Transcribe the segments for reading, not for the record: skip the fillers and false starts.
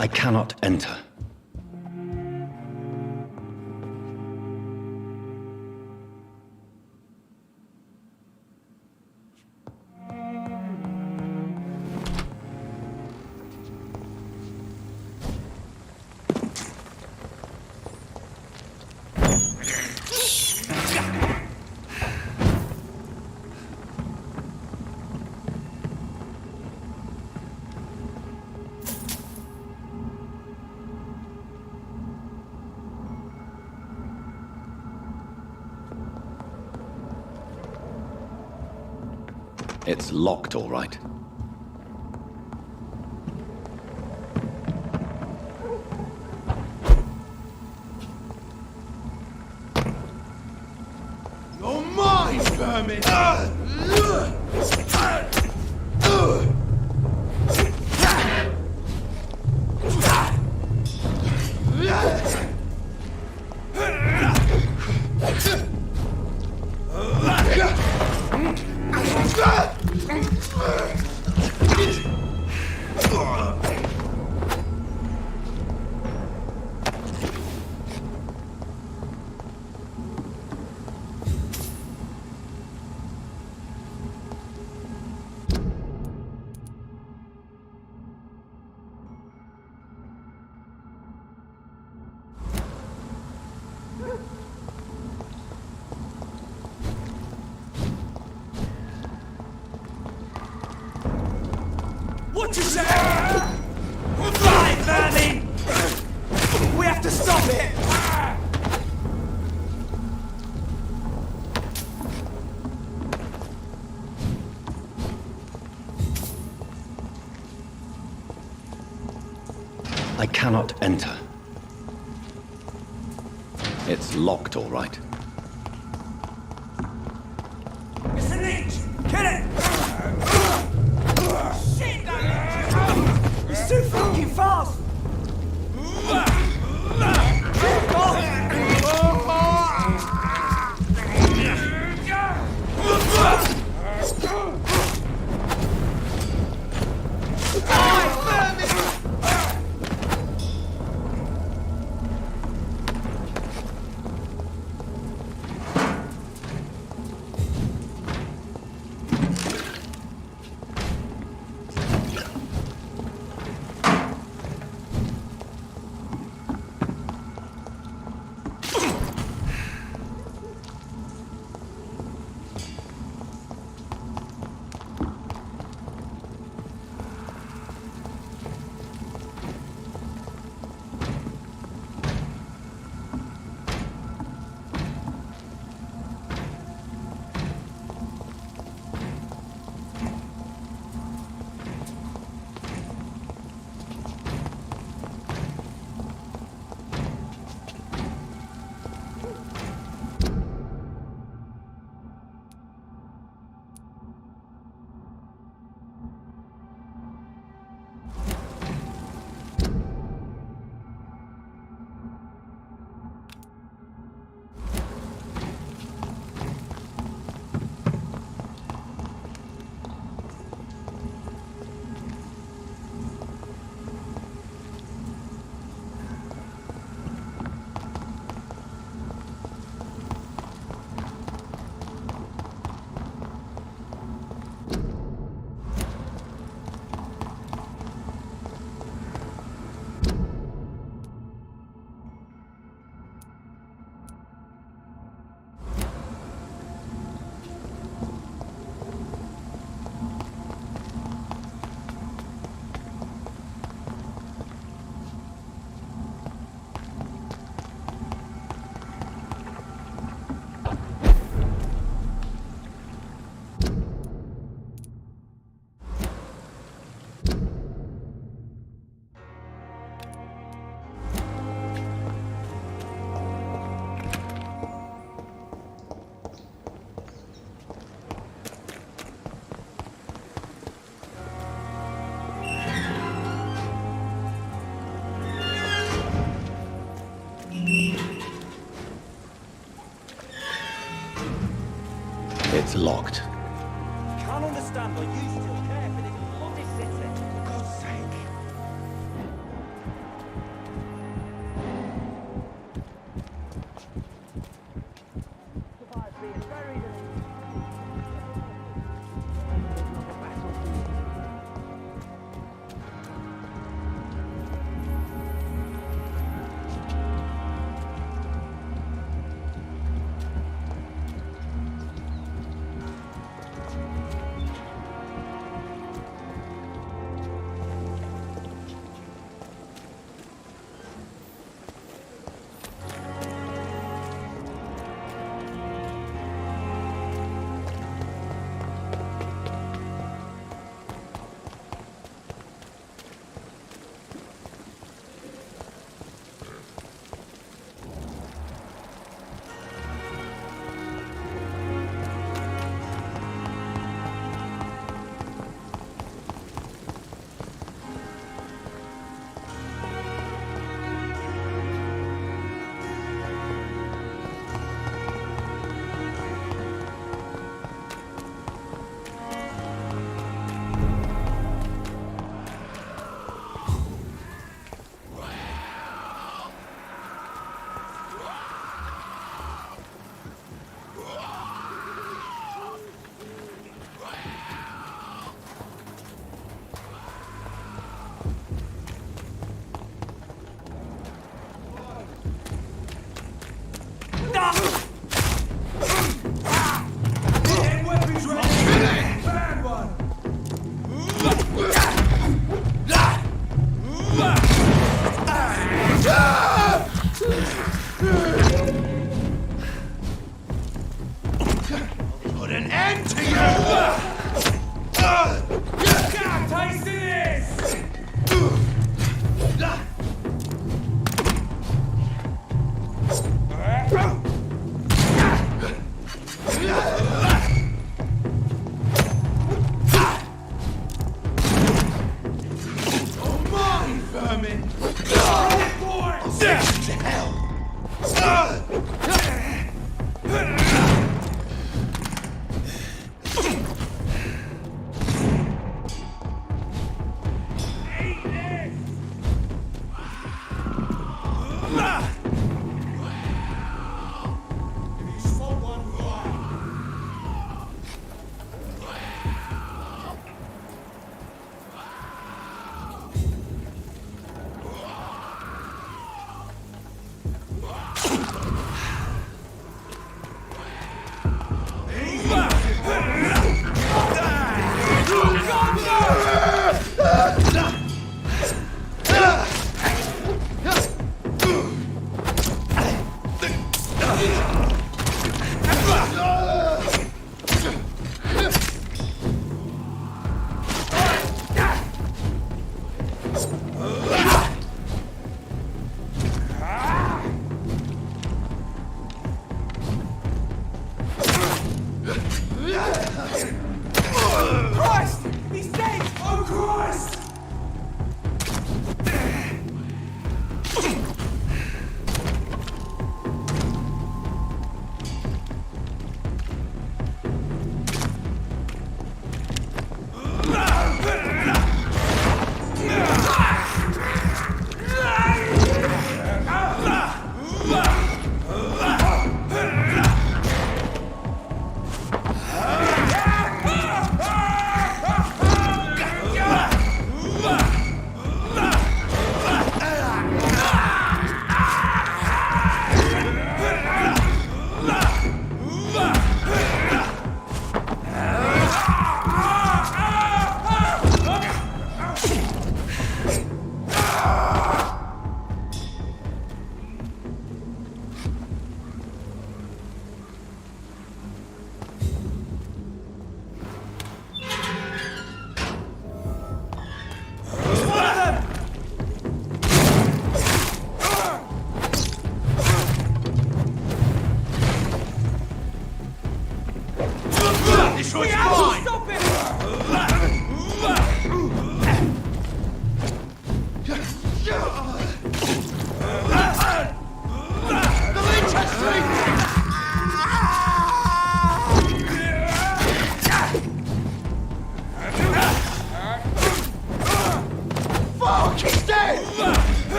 I cannot enter. It's locked, all right. You're mine, vermin! What is that? Fly, vermin! We have to stop it! I cannot enter. It's locked, all right. It's a leech! Kill it! Shit, that leech! It's too fucking fast! It's locked. Can't understand why you still care for this bloody city. For God's sake.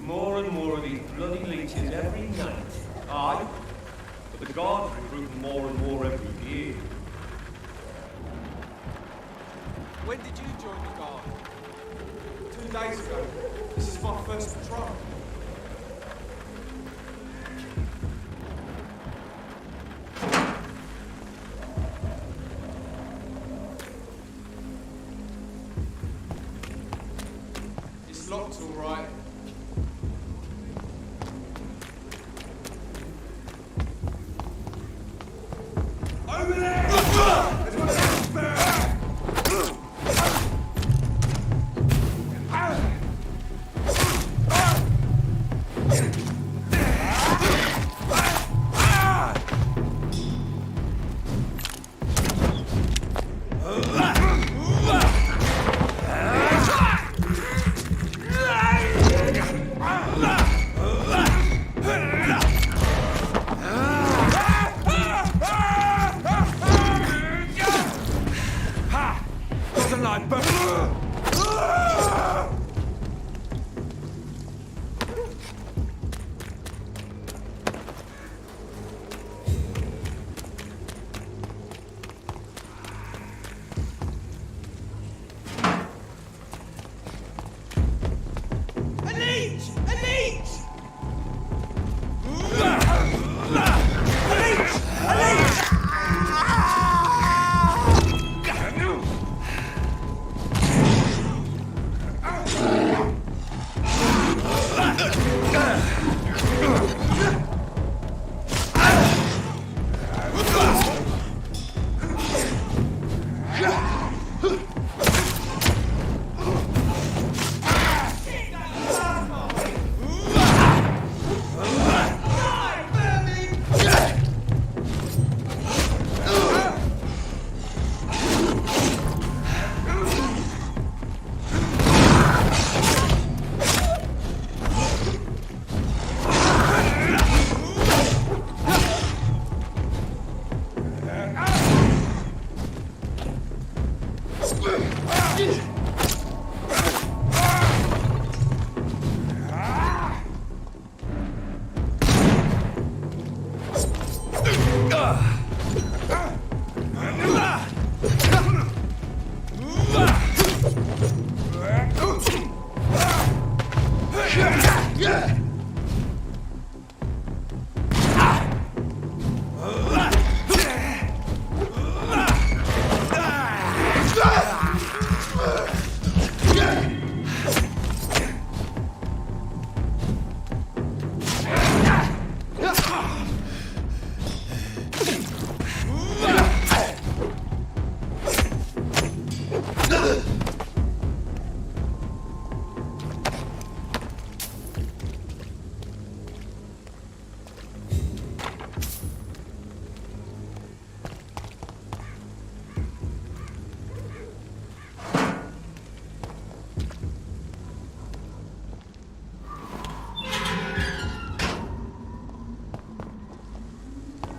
More and more of these bloody leeches every night. Aye, but the guards recruit more and more every year. When did you join the guard? 2 days ago. This is my first patrol. It's locked all right. Over there!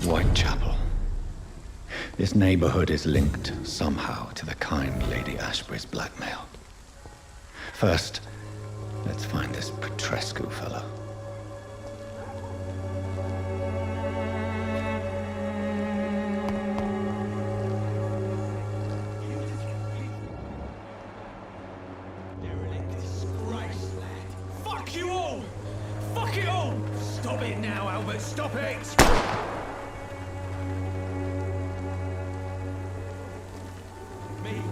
Whitechapel. This neighborhood is linked somehow to the kind Lady Ashbury's blackmail. First, let's find this Petrescu fellow. Fuck you all! Fuck it all! Stop it now, Albert, stop it! Me?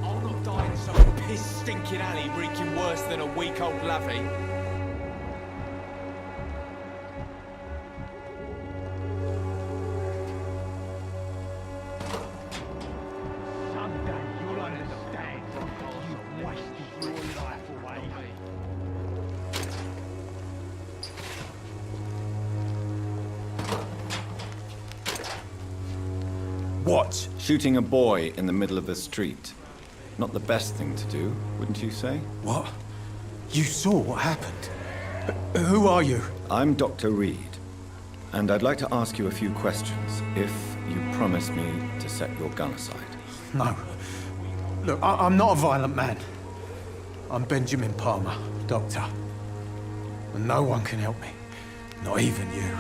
I'll not die in some piss-stinking alley reeking worse than a week-old lavvy. Someday you'll understand. You've wasted your life away. What? Shooting a boy in the middle of the street. Not the best thing to do, wouldn't you say? What? You saw what happened? Who are you? I'm Dr. Reed, and I'd like to ask you a few questions, if you promise me to set your gun aside. No. Look, I'm not a violent man. I'm Benjamin Palmer, doctor. And no one can help me. Not even you.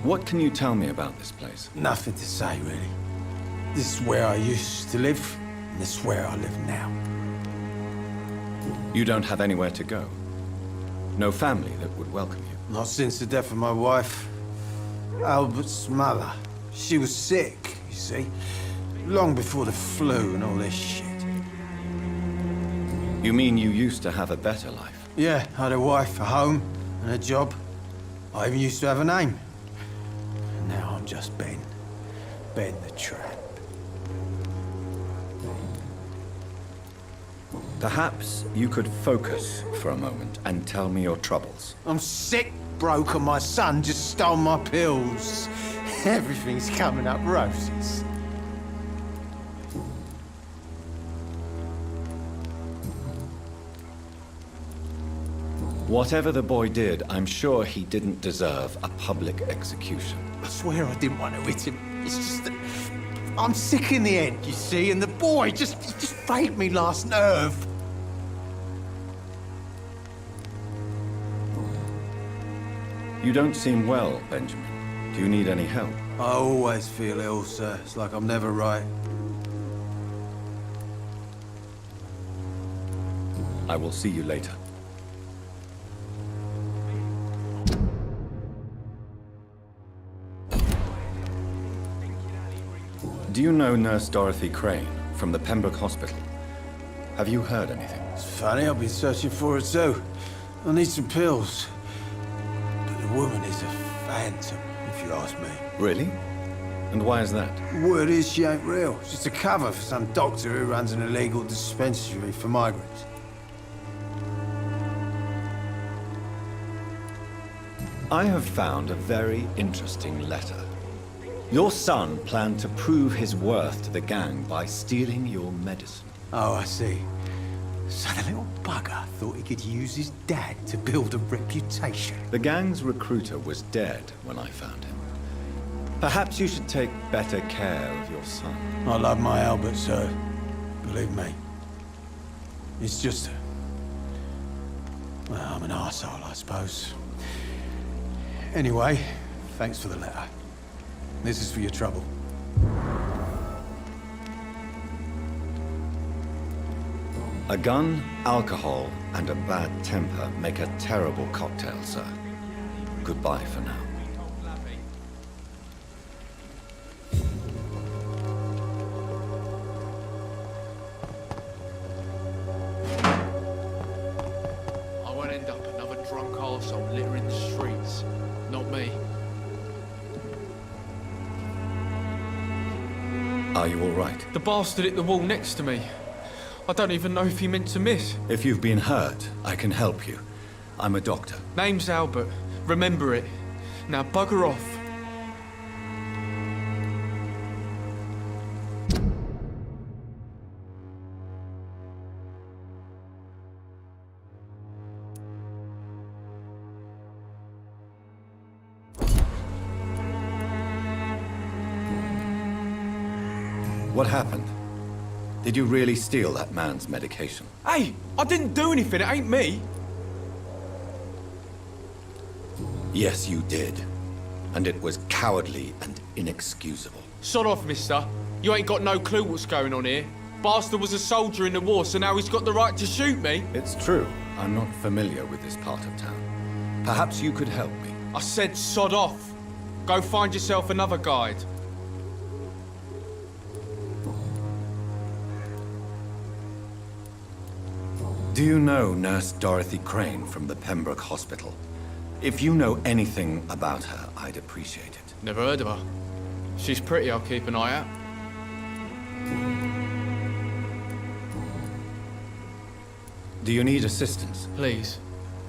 What can you tell me about this place? Nothing to say, really. This is where I used to live, and this is where I live now. You don't have anywhere to go? No family that would welcome you? Not since the death of my wife, Albert's mother. She was sick, you see. Long before the flu and all this shit. You mean you used to have a better life? Yeah, I had a wife, a home, and a job. I even used to have a name. And now I'm just Ben. Ben the Tramp. Perhaps you could focus for a moment and tell me your troubles. I'm sick, broke, and my son just stole my pills. Everything's coming up roses. Whatever the boy did, I'm sure he didn't deserve a public execution. I swear I didn't want to hit him. It's just that I'm sick in the end, you see, and the boy just failed me last nerve. You don't seem well, Benjamin. Do you need any help? I always feel ill, sir. It's like I'm never right. I will see you later. Do you know Nurse Dorothy Crane from the Pembroke Hospital? Have you heard anything? It's funny, I've been searching for her too. I need some pills. But the woman is a phantom, if you ask me. Really? And why is that? Word is she ain't real. It's just a cover for some doctor who runs an illegal dispensary for migrants. I have found a very interesting letter. Your son planned to prove his worth to the gang by stealing your medicine. Oh, I see. So the little bugger thought he could use his dad to build a reputation. The gang's recruiter was dead when I found him. Perhaps you should take better care of your son. I love my Albert, sir. Believe me. It's just... well, I'm an arsehole, I suppose. Anyway, thanks for the letter. This is for your trouble. A gun, alcohol, and a bad temper make a terrible cocktail, sir. Goodbye for now. I won't end up another drunk arsehole littering the streets. Not me. Are you all right? The bastard hit the wall next to me. I don't even know if he meant to miss. If you've been hurt, I can help you. I'm a doctor. Name's Albert. Remember it. Now bugger off. What happened? Did you really steal that man's medication? Hey, I didn't do anything. It ain't me. Yes, you did. And it was cowardly and inexcusable. Sod off, mister. You ain't got no clue what's going on here. Bastard was a soldier in the war, so now he's got the right to shoot me. It's true. I'm not familiar with this part of town. Perhaps you could help me. I said sod off. Go find yourself another guide. Do you know Nurse Dorothy Crane from the Pembroke Hospital? If you know anything about her, I'd appreciate it. Never heard of her. She's pretty, I'll keep an eye out. Do you need assistance? Please.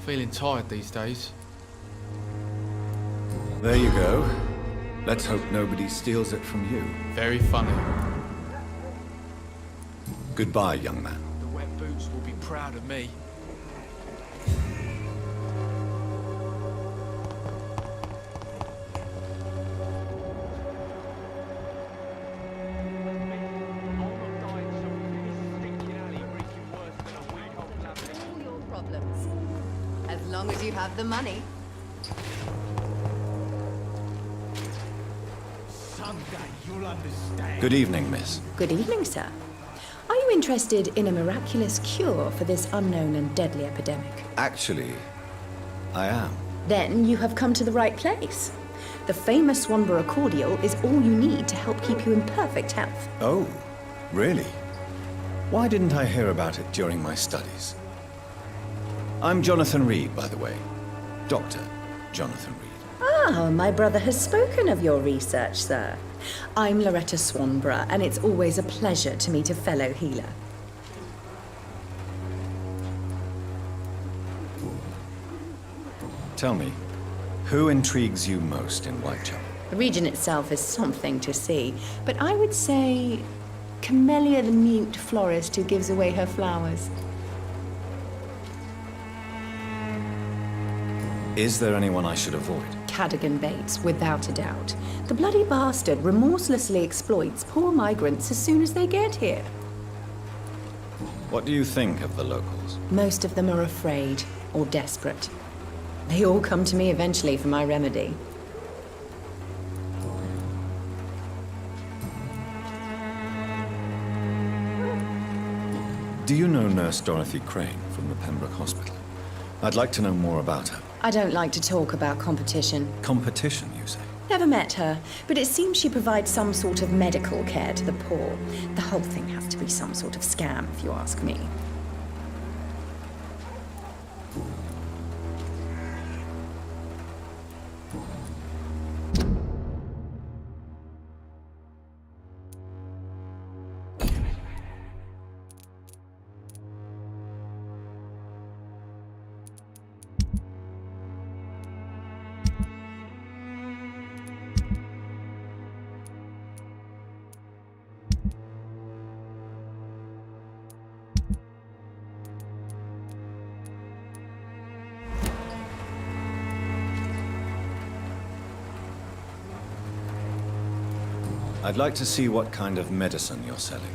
Feeling tired these days. There you go. Let's hope nobody steals it from you. Very funny. Goodbye, young man. The wet boots will be proud of me. All your problems. As long as you have the money. Someday you'll understand. Good evening, miss. Good evening, sir. Are you interested in a miraculous cure for this unknown and deadly epidemic? Actually, I am. Then you have come to the right place. The famous Swanborough cordial is all you need to help keep you in perfect health. Oh, really? Why didn't I hear about it during my studies? I'm Jonathan Reed, by the way. Dr. Jonathan Reed. Ah, my brother has spoken of your research, sir. I'm Loretta Swanborough, and it's always a pleasure to meet a fellow healer. Tell me, who intrigues you most in Whitechapel? The region itself is something to see, but I would say Camellia the mute florist who gives away her flowers. Is there anyone I should avoid? Cadogan Bates, without a doubt. The bloody bastard remorselessly exploits poor migrants as soon as they get here. What do you think of the locals? Most of them are afraid or desperate. They all come to me eventually for my remedy. Do you know Nurse Dorothy Crane from the Pembroke Hospital? I'd like to know more about her. I don't like to talk about competition. Competition, you say? Never met her, but it seems she provides some sort of medical care to the poor. The whole thing has to be some sort of scam, if you ask me. I'd like to see what kind of medicine you're selling.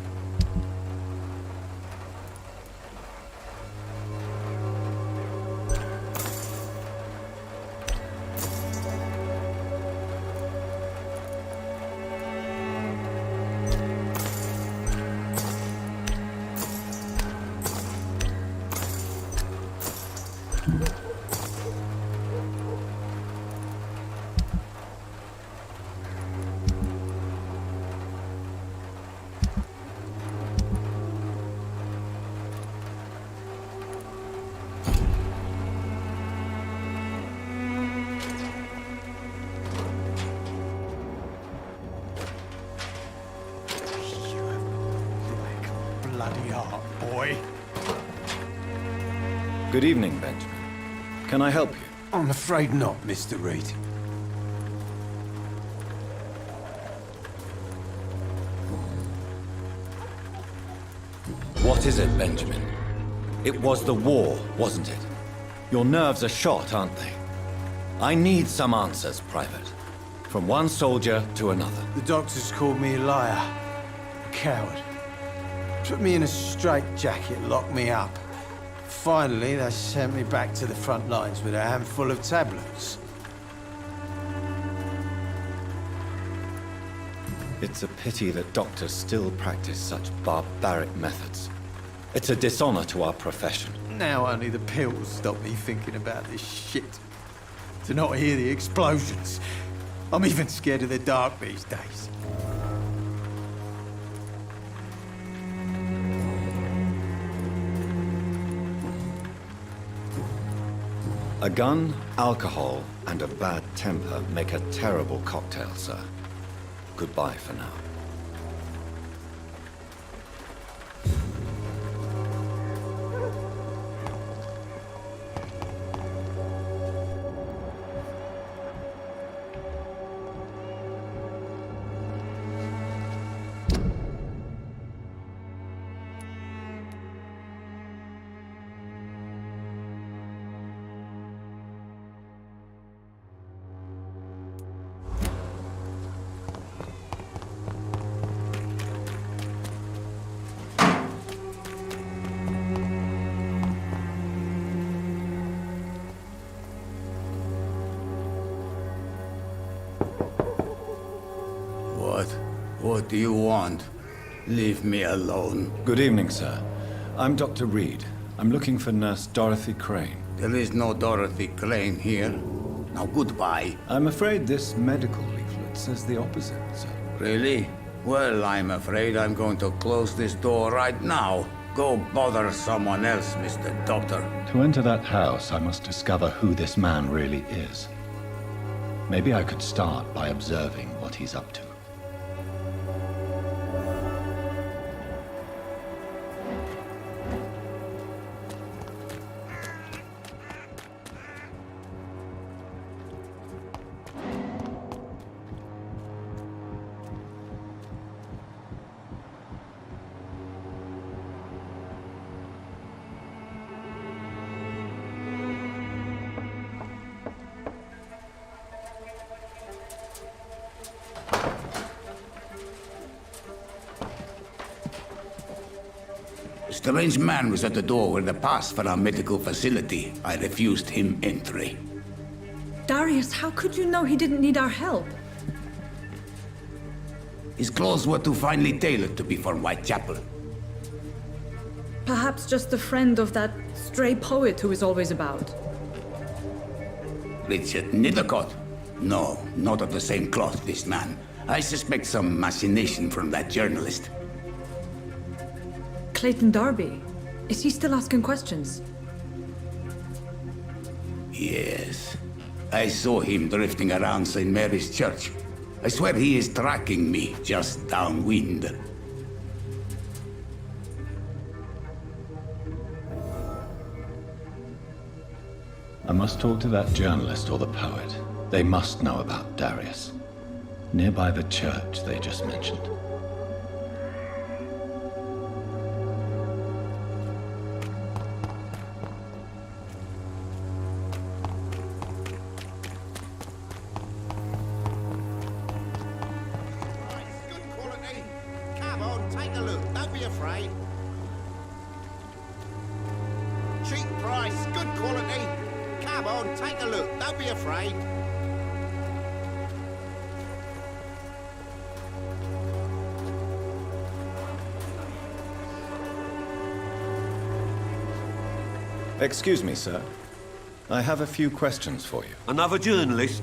Bloody heart, boy. Good evening, Benjamin. Can I help you? I'm afraid not, Mr. Reed. What is it, Benjamin? It was the war, wasn't it? Your nerves are shot, aren't they? I need some answers, Private. From one soldier to another. The doctors called me a liar, a coward. Put me in a straitjacket, locked me up. Finally, they sent me back to the front lines with a handful of tablets. It's a pity that doctors still practice such barbaric methods. It's a dishonor to our profession. Now only the pills stop me thinking about this shit. To not hear the explosions. I'm even scared of the dark these days. A gun, alcohol, and a bad temper make a terrible cocktail, sir. Goodbye for now. What do you want? Leave me alone. Good evening, sir. I'm Dr. Reed. I'm looking for Nurse Dorothy Crane. There is no Dorothy Crane here. Now goodbye. I'm afraid this medical leaflet says the opposite, sir. Really? Well, I'm afraid I'm going to close this door right now. Go bother someone else, Mr. Doctor. To enter that house, I must discover who this man really is. Maybe I could start by observing what he's up to. A strange man was at the door with a pass for our medical facility. I refused him entry. Darius, how could you know he didn't need our help? His clothes were too finely tailored to be for Whitechapel. Perhaps just a friend of that stray poet who is always about. Richard Nethercott? No, not of the same cloth, this man. I suspect some machination from that journalist. Clayton Darby. Is he still asking questions? Yes. I saw him drifting around St. Mary's Church. I swear he is tracking me just downwind. I must talk to that journalist or the poet. They must know about Darius. Nearby the church they just mentioned. Excuse me, sir. I have a few questions for you. Another journalist?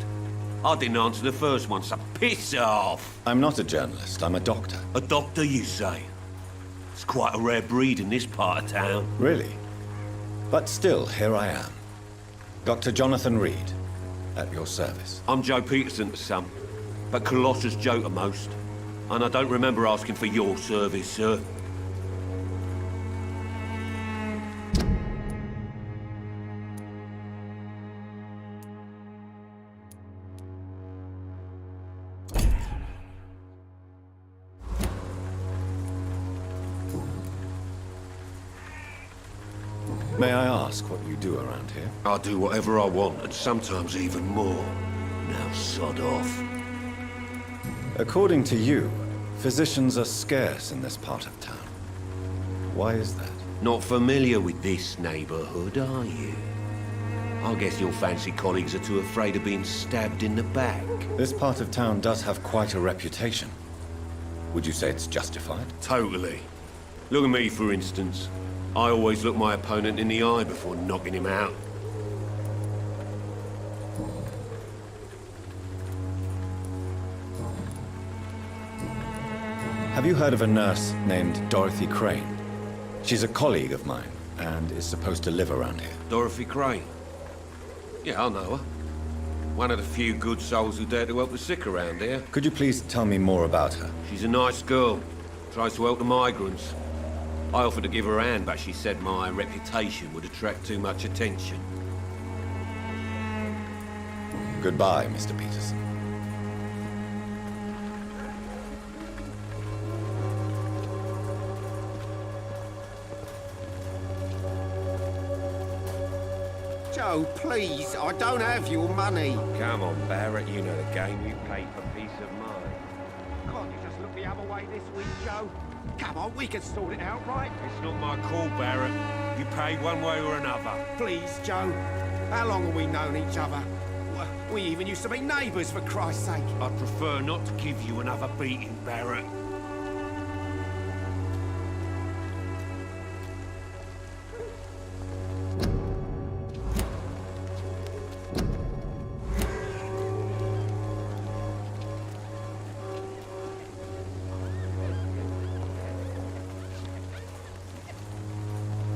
I didn't answer the first one, so piss off! I'm not a journalist, I'm a doctor. A doctor, you say? It's quite a rare breed in this part of town. Really? But still, here I am. Dr. Jonathan Reed, at your service. I'm Joe Peterson to some, but Colossus Joe to most. And I don't remember asking for your service, sir. May I ask what you do around here? I do whatever I want, and sometimes even more. Now sod off. According to you, physicians are scarce in this part of town. Why is that? Not familiar with this neighborhood, are you? I guess your fancy colleagues are too afraid of being stabbed in the back. This part of town does have quite a reputation. Would you say it's justified? Totally. Look at me, for instance. I always look my opponent in the eye before knocking him out. Have you heard of a nurse named Dorothy Crane? She's a colleague of mine, and is supposed to live around here. Dorothy Crane? Yeah, I know her. One of the few good souls who dare to help the sick around here. Could you please tell me more about her? She's a nice girl. Tries to help the migrants. I offered to give her a hand, but she said my reputation would attract too much attention. Goodbye, Mr. Peterson. Joe, please, I don't have your money. Come on, Barrett, you know the game. You pay for peace of mind. Can't you just look the other way this week, Joe? Come on, we can sort it out, right? It's not my call, Barrett. You pay one way or another. Please, Joe. How long have we known each other? We even used to be neighbours, for Christ's sake. I'd prefer not to give you another beating, Barrett.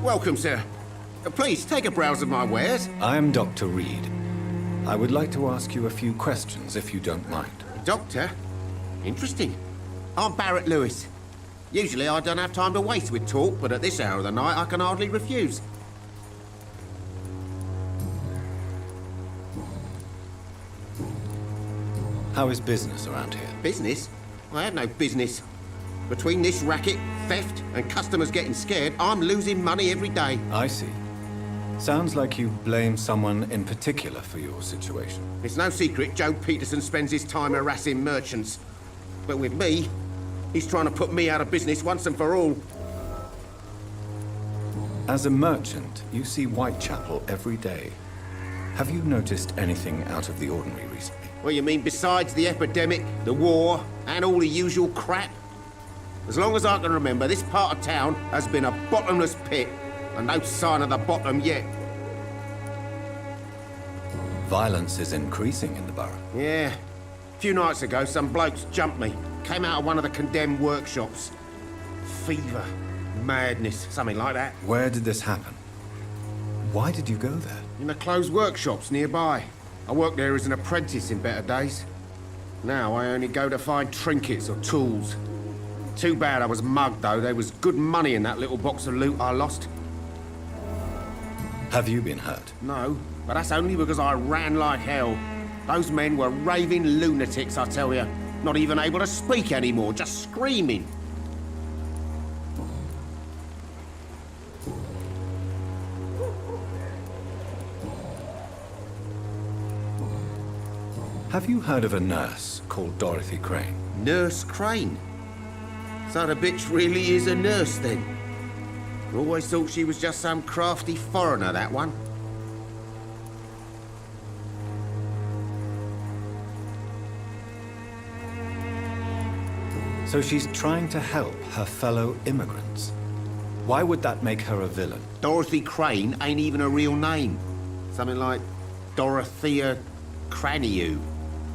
Welcome, sir. Please, take a browse of my wares. I'm Dr. Reed. I would like to ask you a few questions, if you don't mind. Doctor? Interesting. I'm Barrett Lewis. Usually I don't have time to waste with talk, but at this hour of the night I can hardly refuse. How is business around here? Business? I have no business. Between this racket, theft, and customers getting scared, I'm losing money every day. I see. Sounds like you blame someone in particular for your situation. It's no secret Joe Peterson spends his time harassing merchants. But with me, he's trying to put me out of business once and for all. As a merchant, you see Whitechapel every day. Have you noticed anything out of the ordinary recently? What you mean besides the epidemic, the war, and all the usual crap? As long as I can remember, this part of town has been a bottomless pit, and no sign of the bottom yet. Violence is increasing in the borough. Yeah. A few nights ago, some blokes jumped me. Came out of one of the condemned workshops. Fever, madness, something like that. Where did this happen? Why did you go there? In the closed workshops nearby. I worked there as an apprentice in better days. Now I only go to find trinkets or tools. Too bad I was mugged, though. There was good money in that little box of loot I lost. Have you been hurt? No, but that's only because I ran like hell. Those men were raving lunatics, I tell you. Not even able to speak anymore, just screaming. Have you heard of a nurse called Dorothy Crane? Nurse Crane? So the bitch really is a nurse, then? Always thought she was just some crafty foreigner, that one. So she's trying to help her fellow immigrants. Why would that make her a villain? Dorothy Crane ain't even a real name. Something like Dorothea Craniu.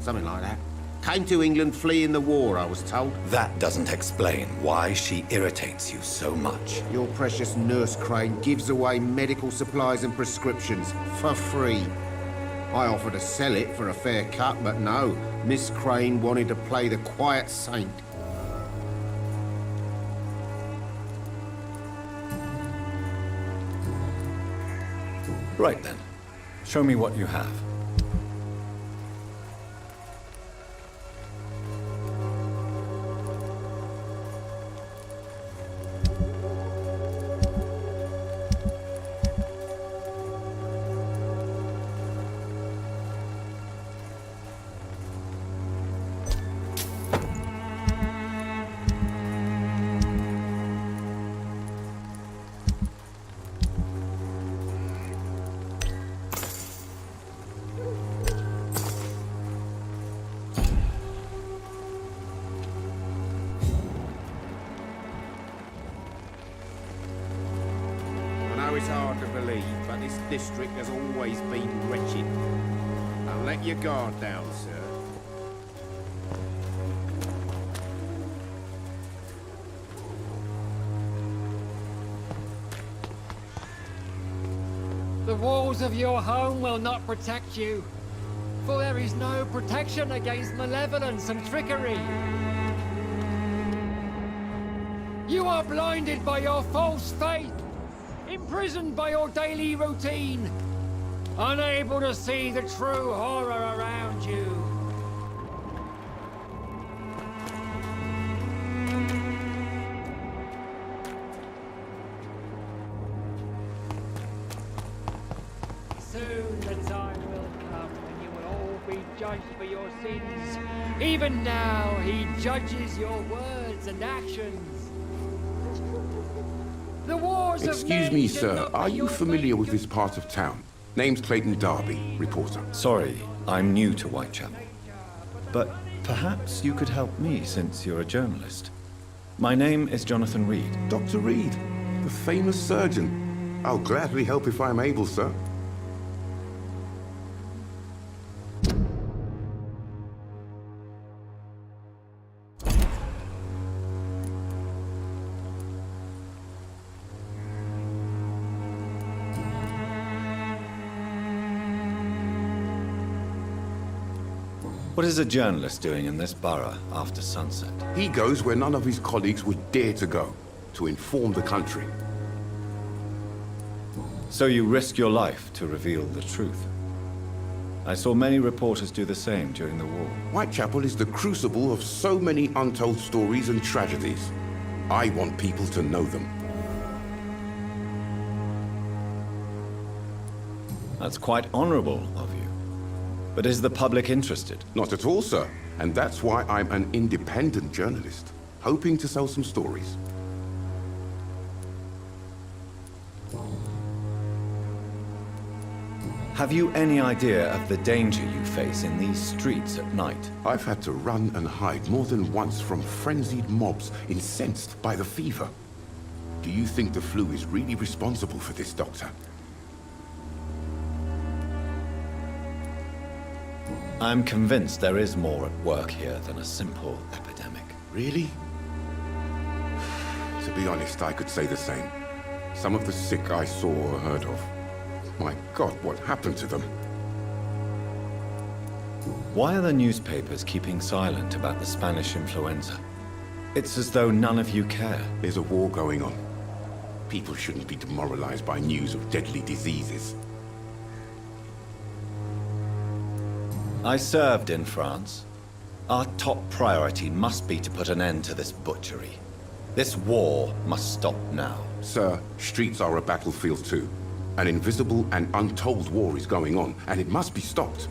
Something like that. Came to England fleeing the war, I was told. That doesn't explain why she irritates you so much. Your precious Nurse Crane gives away medical supplies and prescriptions for free. I offered to sell it for a fair cut, but no. Miss Crane wanted to play the quiet saint. Right then. Show me what you have. but this district has always been wretched. Now let your guard down, sir. The walls of your home will not protect you, for there is no protection against malevolence and trickery. You are blinded by your false faith, imprisoned by your daily routine, unable to see the true horror around you. Soon the time will come when you will all be judged for your sins. Even now, he judges your words and actions. The wars Excuse me, sir. Are you familiar with this part of town? Name's Clayton Darby, reporter. Sorry, I'm new to Whitechapel. But perhaps you could help me since you're a journalist. My name is Jonathan Reed. Dr. Reed, the famous surgeon. I'll gladly help if I'm able, sir. What is a journalist doing in this borough after sunset? He goes where none of his colleagues would dare to go, to inform the country. So you risk your life to reveal the truth. I saw many reporters do the same during the war. Whitechapel is the crucible of so many untold stories and tragedies. I want people to know them. That's quite honorable of you. But is the public interested? Not at all, sir. And that's why I'm an independent journalist, hoping to sell some stories. Have you any idea of the danger you face in these streets at night? I've had to run and hide more than once from frenzied mobs incensed by the fever. Do you think the flu is really responsible for this, Doctor? I'm convinced there is more at work here than a simple epidemic. Really? To be honest, I could say the same. Some of the sick I saw or heard of. My God, what happened to them? Why are the newspapers keeping silent about the Spanish influenza? It's as though none of you care. There's a war going on. People shouldn't be demoralized by news of deadly diseases. I served in France. Our top priority must be to put an end to this butchery. This war must stop now. Sir, streets are a battlefield too. An invisible and untold war is going on, and it must be stopped.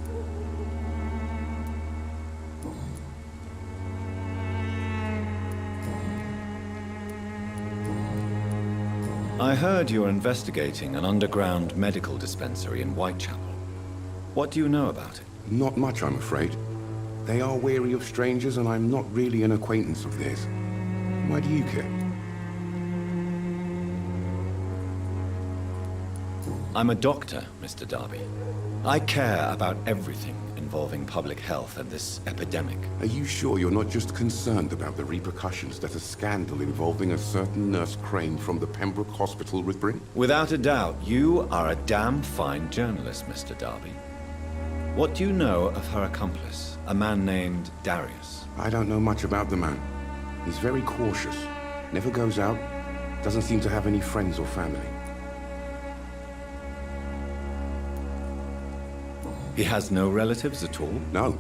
I heard you're investigating an underground medical dispensary in Whitechapel. What do you know about it? Not much, I'm afraid. They are wary of strangers, and I'm not really an acquaintance of theirs. Why do you care? I'm a doctor, Mr. Darby. I care about everything involving public health and this epidemic. Are you sure you're not just concerned about the repercussions that a scandal involving a certain Nurse Crane from the Pembroke Hospital would bring? Without a doubt, you are a damn fine journalist, Mr. Darby. What do you know of her accomplice, a man named Darius? I don't know much about the man. He's very cautious, never goes out, doesn't seem to have any friends or family. He has no relatives at all? No,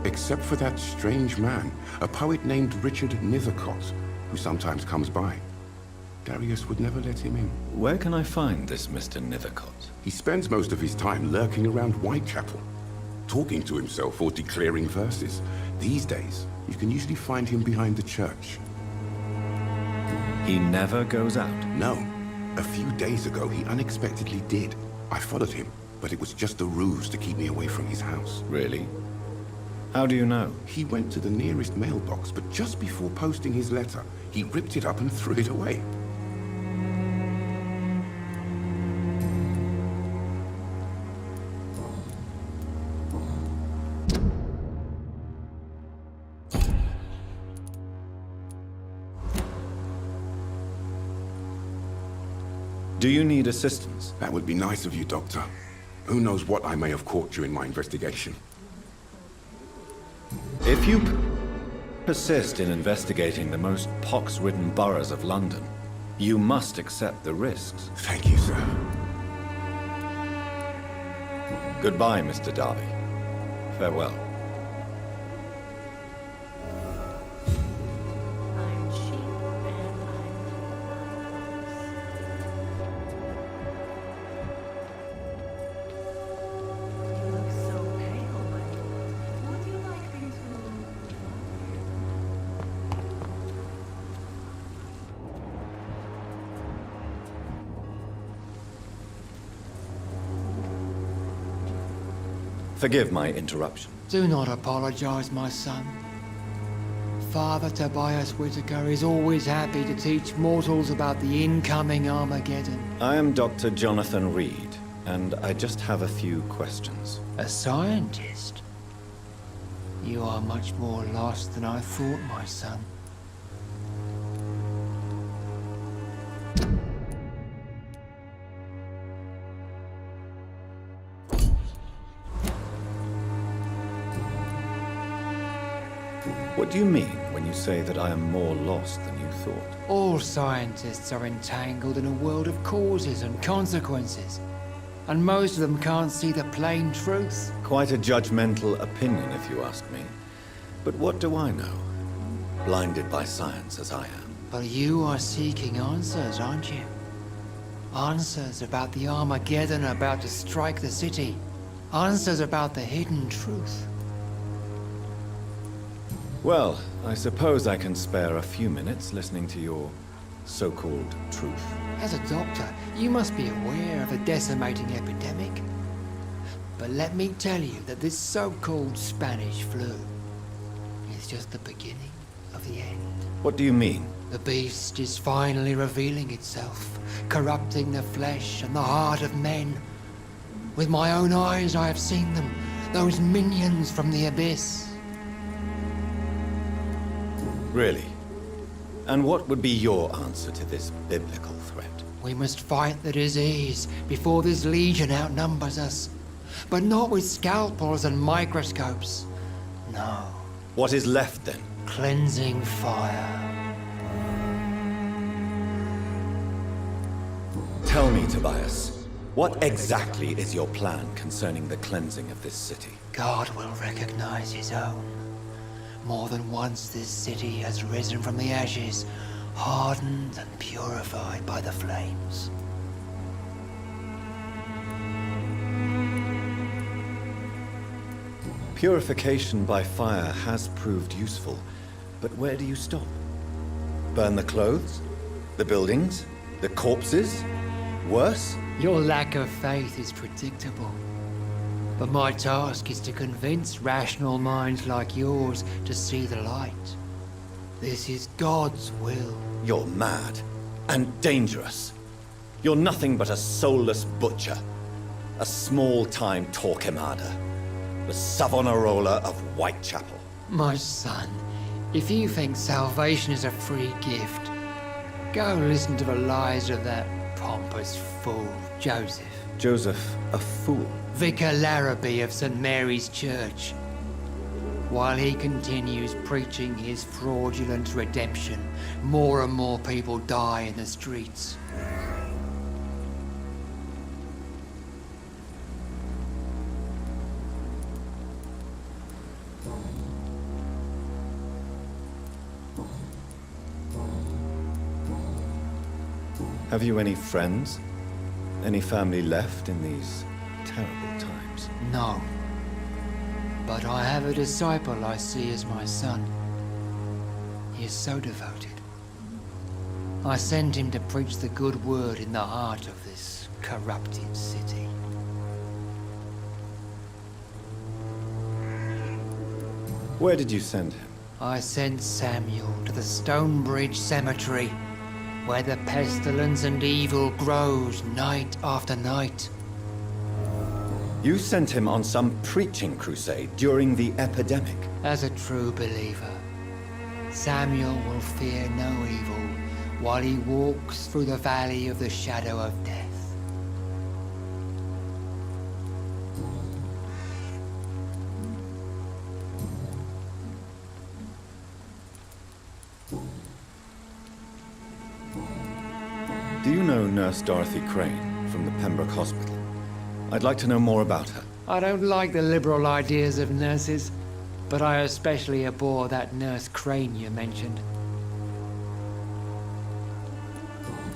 except for that strange man, a poet named Richard Nethercott, who sometimes comes by. Darius would never let him in. Where can I find this Mr. Nethercott? He spends most of his time lurking around Whitechapel, talking to himself or declaring verses. These days, you can usually find him behind the church. He never goes out? No. A few days ago, he unexpectedly did. I followed him, but it was just a ruse to keep me away from his house. Really? How do you know? He went to the nearest mailbox, but just before posting his letter, he ripped it up and threw it away. Do you need assistance? That would be nice of you, Doctor. Who knows what I may have caught during my investigation. If you persist in investigating the most pox-ridden boroughs of London, you must accept the risks. Thank you, sir. Goodbye, Mr. Darby. Farewell. I'm cheap and You look so pale, my lord. Would you like me to... Forgive my interruption. Do not apologize, my son. Father Tobias Whitaker is always happy to teach mortals about the incoming Armageddon. I am Dr. Jonathan Reed, and I just have a few questions. A scientist? You are much more lost than I thought, my son. What do you mean when you say that I am more lost than you thought? All scientists are entangled in a world of causes and consequences, and most of them can't see the plain truth. Quite a judgmental opinion, if you ask me. But what do I know? Blinded by science as I am. But you are seeking answers, aren't you? Answers about the Armageddon about to strike the city. Answers about the hidden truth. Well, I suppose I can spare a few minutes listening to your so-called truth. As a doctor, you must be aware of the decimating epidemic. But let me tell you that this so-called Spanish flu is just the beginning of the end. What do you mean? The beast is finally revealing itself, corrupting the flesh and the heart of men. With my own eyes I have seen them, those minions from the abyss. Really? And what would be your answer to this biblical threat? We must fight the disease before this legion outnumbers us. But not with scalpels and microscopes. No. What is left then? Cleansing fire. Tell me, Tobias, what exactly is your plan concerning the cleansing of this city? God will recognize his own. More than once this city has risen from the ashes, hardened and purified by the flames. Purification by fire has proved useful, but where do you stop? Burn the clothes? The buildings? The corpses? Worse? Your lack of faith is predictable. But my task is to convince rational minds like yours to see the light. This is God's will. You're mad and dangerous. You're nothing but a soulless butcher. A small-time Torquemada. The Savonarola of Whitechapel. My son, if you think salvation is a free gift, go listen to the lies of that pompous fool, Joseph. Joseph, a fool? Vicar Larrabee of St. Mary's Church. While he continues preaching his fraudulent redemption, more and more people die in the streets. Have you any friends? Any family left in these terrible times? No. But I have a disciple I see as my son. He is so devoted. I send him to preach the good word in the heart of this corrupted city. Where did you send him? I sent Samuel to the Stonebridge Cemetery, where the pestilence and evil grows night after night. You sent him on some preaching crusade during the epidemic. As a true believer, Samuel will fear no evil while he walks through the valley of the shadow of death. Do you know Nurse Dorothy Crane from the Pembroke Hospital? I'd like to know more about her. I don't like the liberal ideas of nurses, but I especially abhor that Nurse Crane you mentioned.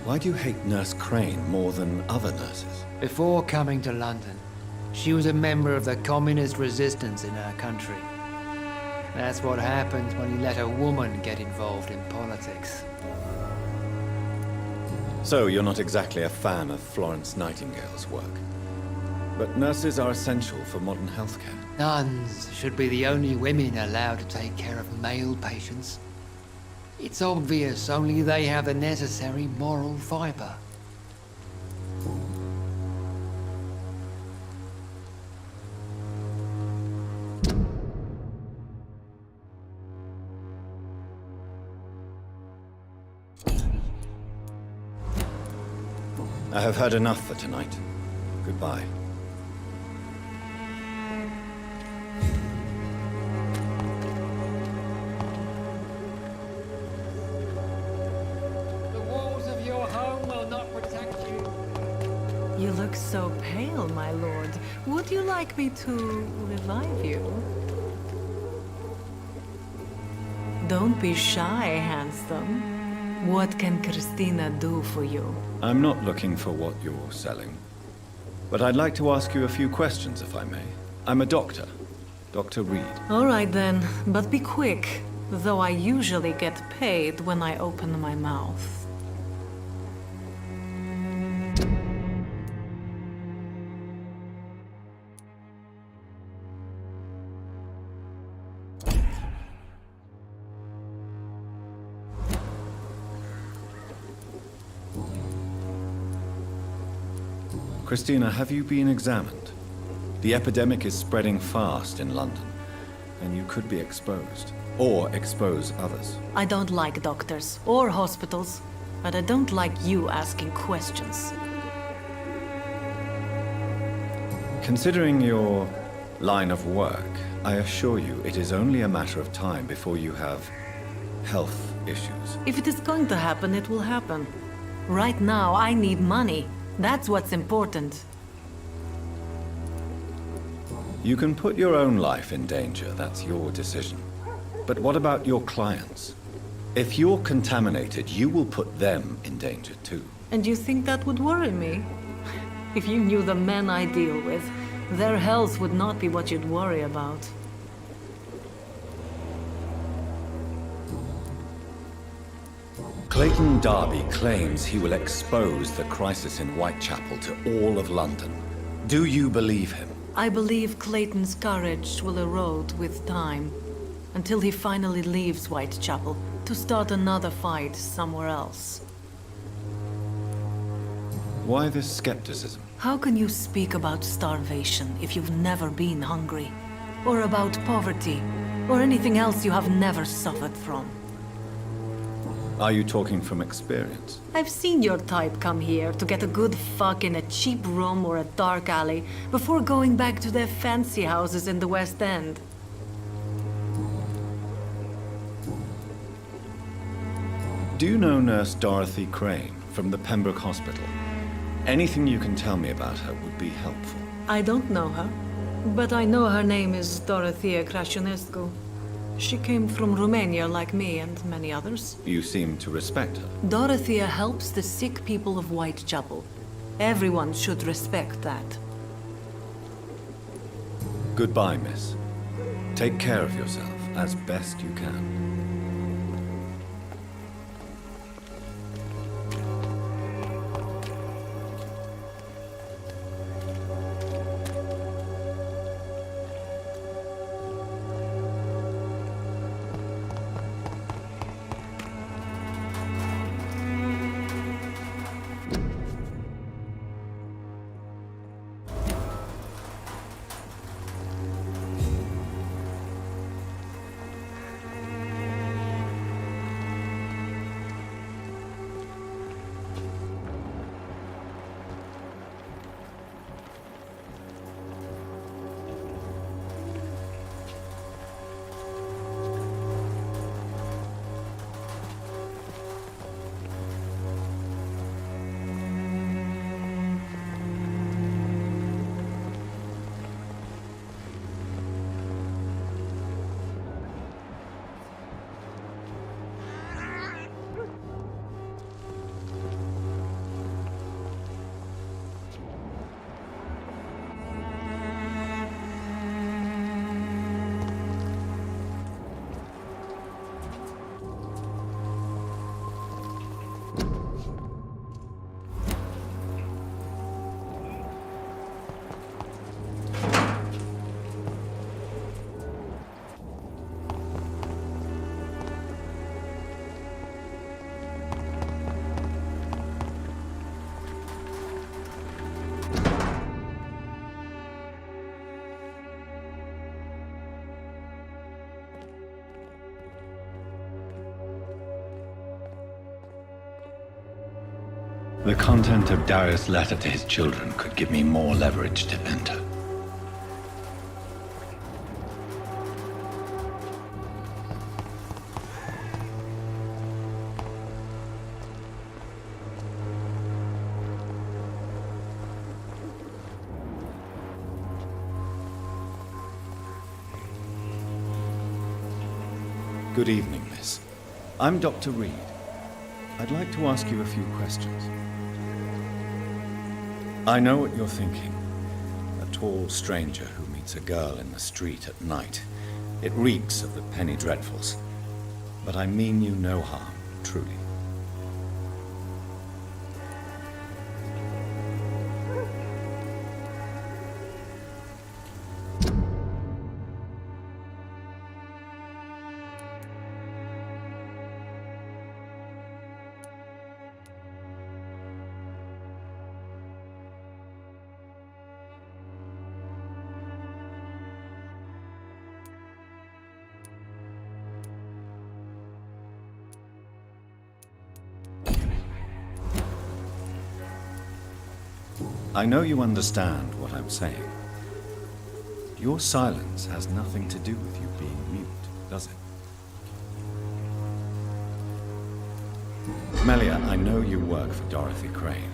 Why do you hate Nurse Crane more than other nurses? Before coming to London, she was a member of the communist resistance in her country. That's what happens when you let a woman get involved in politics. So you're not exactly a fan of Florence Nightingale's work. But nurses are essential for modern healthcare. Nuns should be the only women allowed to take care of male patients. It's obvious only they have the necessary moral fiber. I have heard enough for tonight. Goodbye. The walls of your home will not protect you. You look so pale, my lord. Would you like me to revive you? Don't be shy, handsome. What can Christina do for you? I'm not looking for what you're selling. But I'd like to ask you a few questions, if I may. I'm a doctor. Dr. Reed. All right then, but be quick. Though I usually get paid when I open my mouth. Christina, have you been examined? The epidemic is spreading fast in London, and you could be exposed. Or expose others. I don't like doctors or hospitals, but I don't like you asking questions. Considering your line of work, I assure you it is only a matter of time before you have health issues. If it is going to happen, it will happen. Right now, I need money. That's what's important. You can put your own life in danger, that's your decision. But what about your clients? If you're contaminated, you will put them in danger too. And you think that would worry me? If you knew the men I deal with, their health would not be what you'd worry about. Clayton Darby claims he will expose the crisis in Whitechapel to all of London. Do you believe him? I believe Clayton's courage will erode with time, until he finally leaves Whitechapel to start another fight somewhere else. Why this skepticism? How can you speak about starvation if you've never been hungry? Or about poverty? Or anything else you have never suffered from? Are you talking from experience? I've seen your type come here to get a good fuck in a cheap room or a dark alley before going back to their fancy houses in the West End. Do you know Nurse Dorothy Crane from the Pembroke Hospital? Anything you can tell me about her would be helpful. I don't know her, but I know her name is Dorothea Crăciunescu. She came from Romania like me and many others. You seem to respect her. Dorothea helps the sick people of Whitechapel. Everyone should respect that. Goodbye, miss. Take care of yourself as best you can. The content of Darius' letter to his children could give me more leverage to enter. Good evening, miss. I'm Dr. Reed. I'd like to ask you a few questions. I know what you're thinking. A tall stranger who meets a girl in the street at night. It reeks of the penny dreadfuls. But I mean you no harm, truly. I know you understand what I'm saying. Your silence has nothing to do with you being mute, does it? Melia, I know you work for Dorothy Crane.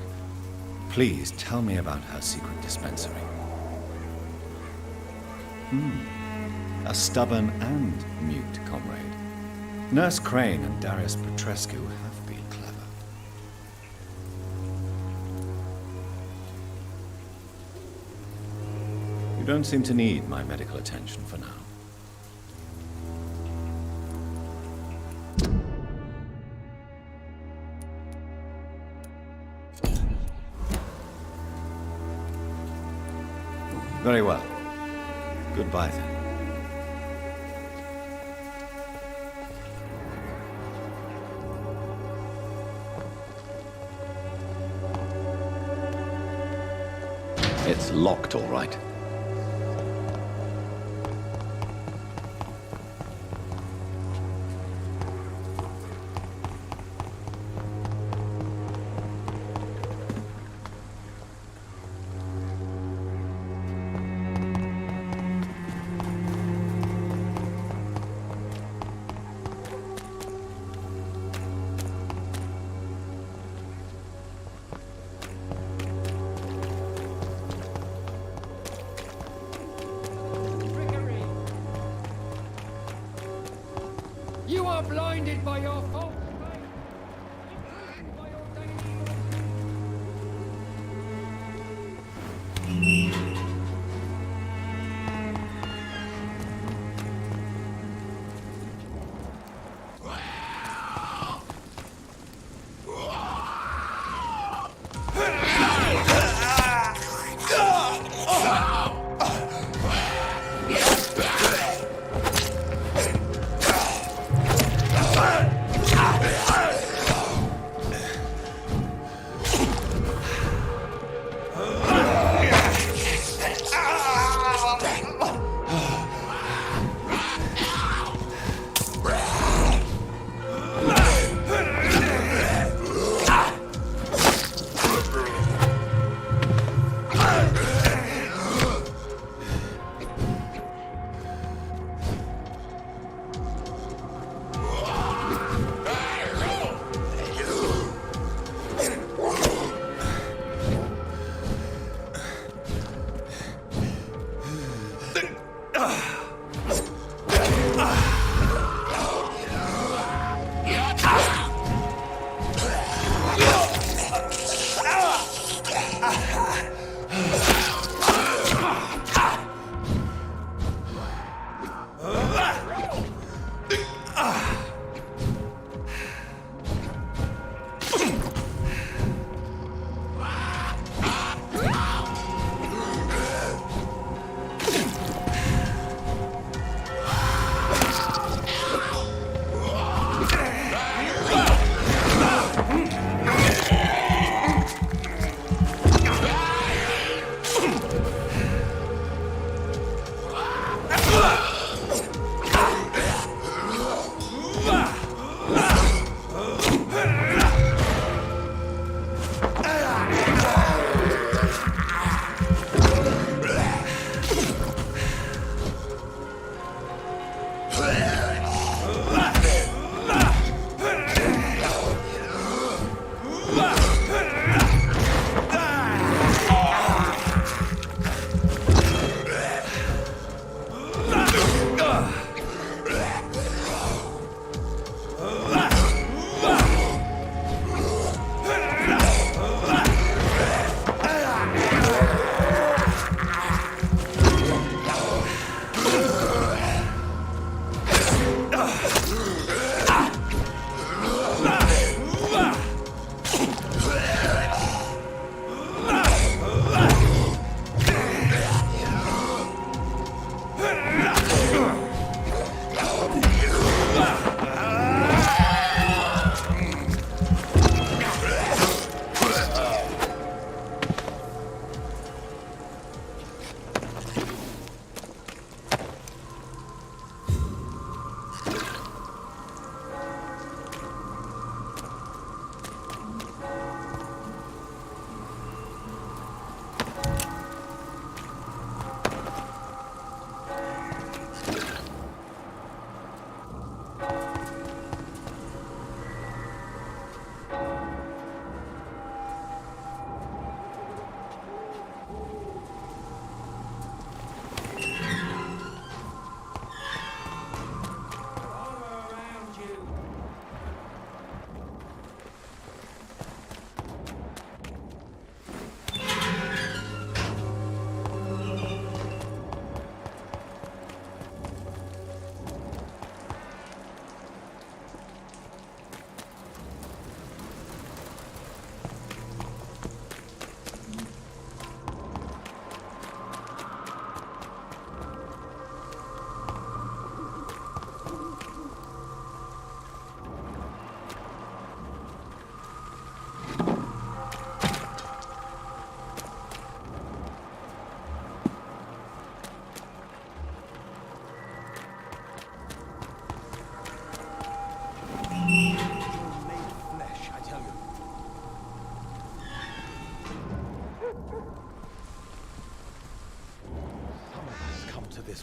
Please tell me about her secret dispensary. A stubborn and mute comrade. Nurse Crane and Darius Petrescu have been clever. You don't seem to need my medical attention for now. Very well. Goodbye then. It's locked, all right. You are blinded by your fault.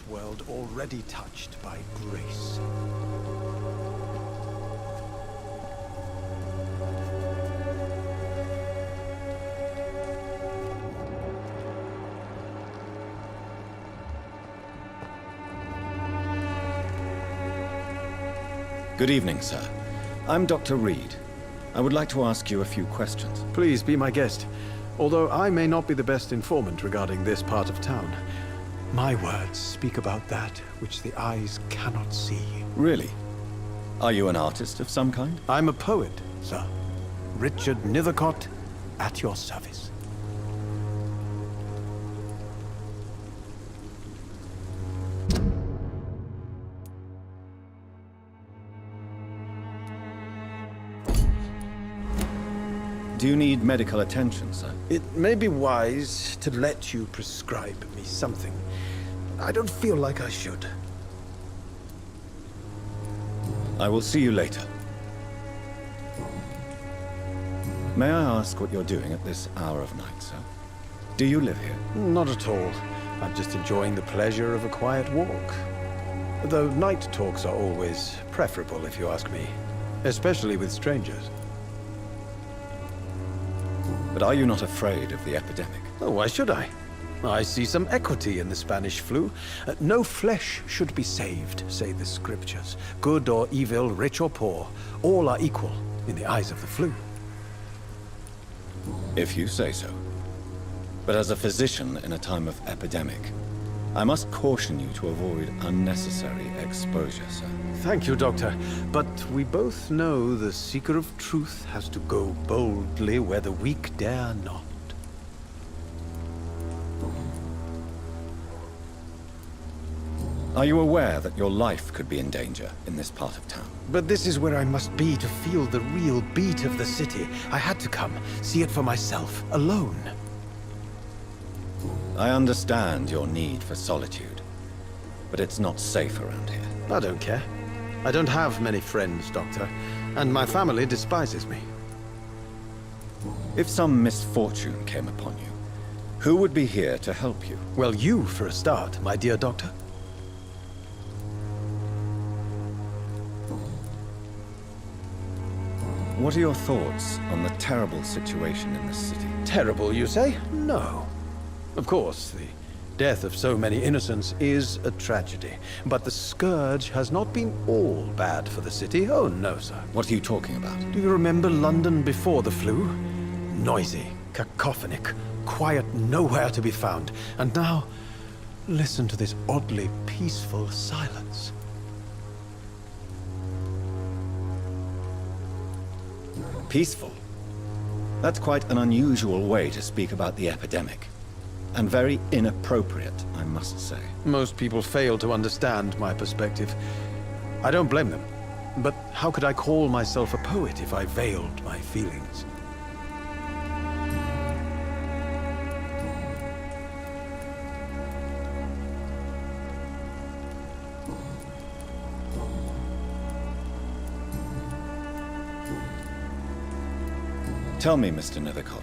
world already touched by grace. Good evening, sir. I'm Dr. Reed. I would like to ask you a few questions. Please be my guest. Although I may not be the best informant regarding this part of town, my words speak about that which the eyes cannot see. Really? Are you an artist of some kind? I'm a poet, sir. Richard Nethercott, at your service. Do you need medical attention, sir? It may be wise to let you prescribe me something. I don't feel like I should. I will see you later. May I ask what you're doing at this hour of night, sir? Do you live here? Not at all. I'm just enjoying the pleasure of a quiet walk. Though night talks are always preferable, if you ask me. Especially with strangers. But are you not afraid of the epidemic? Oh, why should I? I see some equity in the Spanish flu. No flesh should be saved, say the scriptures. Good or evil, rich or poor, all are equal in the eyes of the flu. If you say so. But as a physician in a time of epidemic, I must caution you to avoid unnecessary exposure, sir. Thank you, Doctor. But we both know the seeker of truth has to go boldly where the weak dare not. Are you aware that your life could be in danger in this part of town? But this is where I must be to feel the real beat of the city. I had to come, see it for myself, alone. I understand your need for solitude, but it's not safe around here. I don't care. I don't have many friends, Doctor, and my family despises me. If some misfortune came upon you, who would be here to help you? Well, you for a start, my dear Doctor. What are your thoughts on the terrible situation in this city? Terrible, you say? No. Of course, the death of so many innocents is a tragedy. But the scourge has not been all bad for the city. Oh, no, sir. What are you talking about? Do you remember London before the flu? Noisy, cacophonic, quiet nowhere to be found. And now, listen to this oddly peaceful silence. Peaceful? That's quite an unusual way to speak about the epidemic. And very inappropriate, I must say. Most people fail to understand my perspective. I don't blame them. But how could I call myself a poet if I veiled my feelings? Tell me, Mr. Nethercott,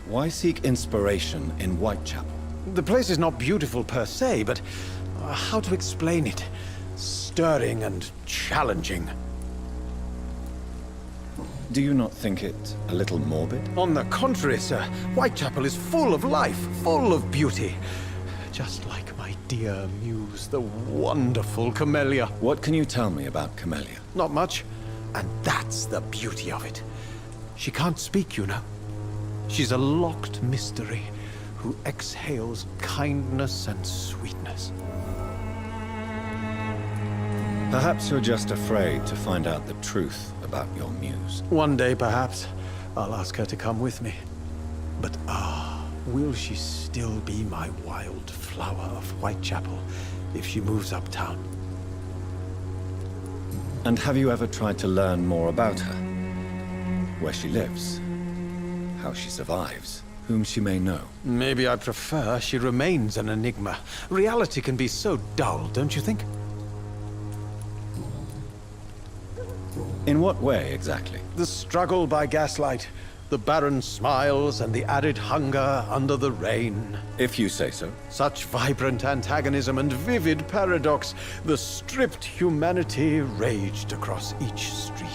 why seek inspiration in Whitechapel? The place is not beautiful per se, but how to explain it? Stirring and challenging. Do you not think it a little morbid? On the contrary, sir. Whitechapel is full of life, full of beauty. Just like my dear muse, the wonderful Camellia. What can you tell me about Camellia? Not much. And that's the beauty of it. She can't speak, you know. She's a locked mystery who exhales kindness and sweetness. Perhaps you're just afraid to find out the truth about your muse. One day, perhaps, I'll ask her to come with me. But will she still be my wild flower of Whitechapel if she moves uptown? And have you ever tried to learn more about her? Where she lives? How she survives? Whom she may know? Maybe I prefer she remains an enigma. Reality can be so dull, don't you think? In what way, exactly? The struggle by gaslight. The barren smiles and the arid hunger under the rain. If you say so. Such vibrant antagonism and vivid paradox. The stripped humanity raged across each street.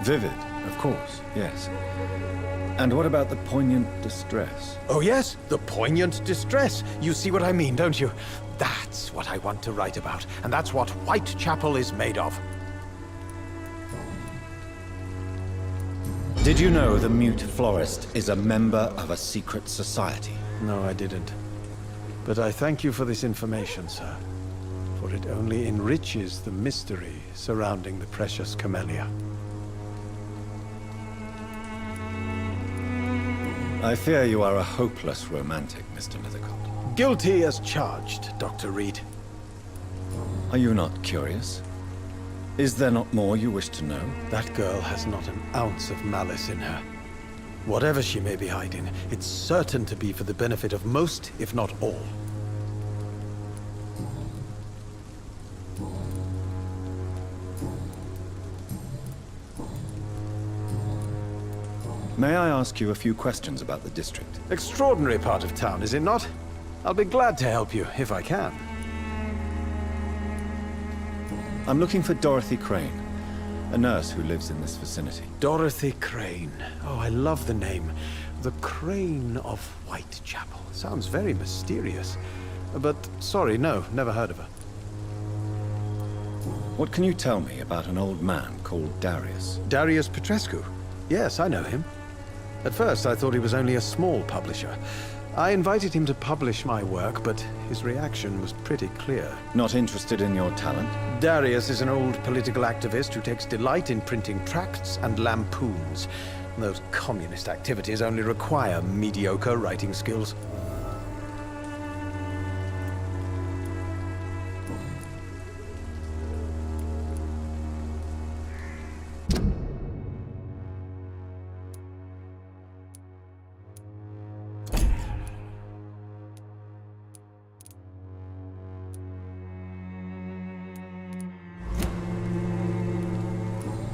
Vivid, of course, yes. And what about the poignant distress? Oh yes, the poignant distress. You see what I mean, don't you? That's what I want to write about, and that's what Whitechapel is made of. Did you know the Mute Florist is a member of a secret society? No, I didn't. But I thank you for this information, sir. For it only enriches the mystery surrounding the precious camellia. I fear you are a hopeless romantic, Mr. Nethercott. Guilty as charged, Dr. Reed. Are you not curious? Is there not more you wish to know? That girl has not an ounce of malice in her. Whatever she may be hiding, it's certain to be for the benefit of most, if not all. May I ask you a few questions about the district? Extraordinary part of town, is it not? I'll be glad to help you, if I can. I'm looking for Dorothy Crane, a nurse who lives in this vicinity. Dorothy Crane. Oh, I love the name. The Crane of Whitechapel. Sounds very mysterious. But, sorry, no, never heard of her. What can you tell me about an old man called Darius? Darius Petrescu? Yes, I know him. At first, I thought he was only a small publisher. I invited him to publish my work, but his reaction was pretty clear. Not interested in your talent? Darius is an old political activist who takes delight in printing tracts and lampoons. Those communist activities only require mediocre writing skills.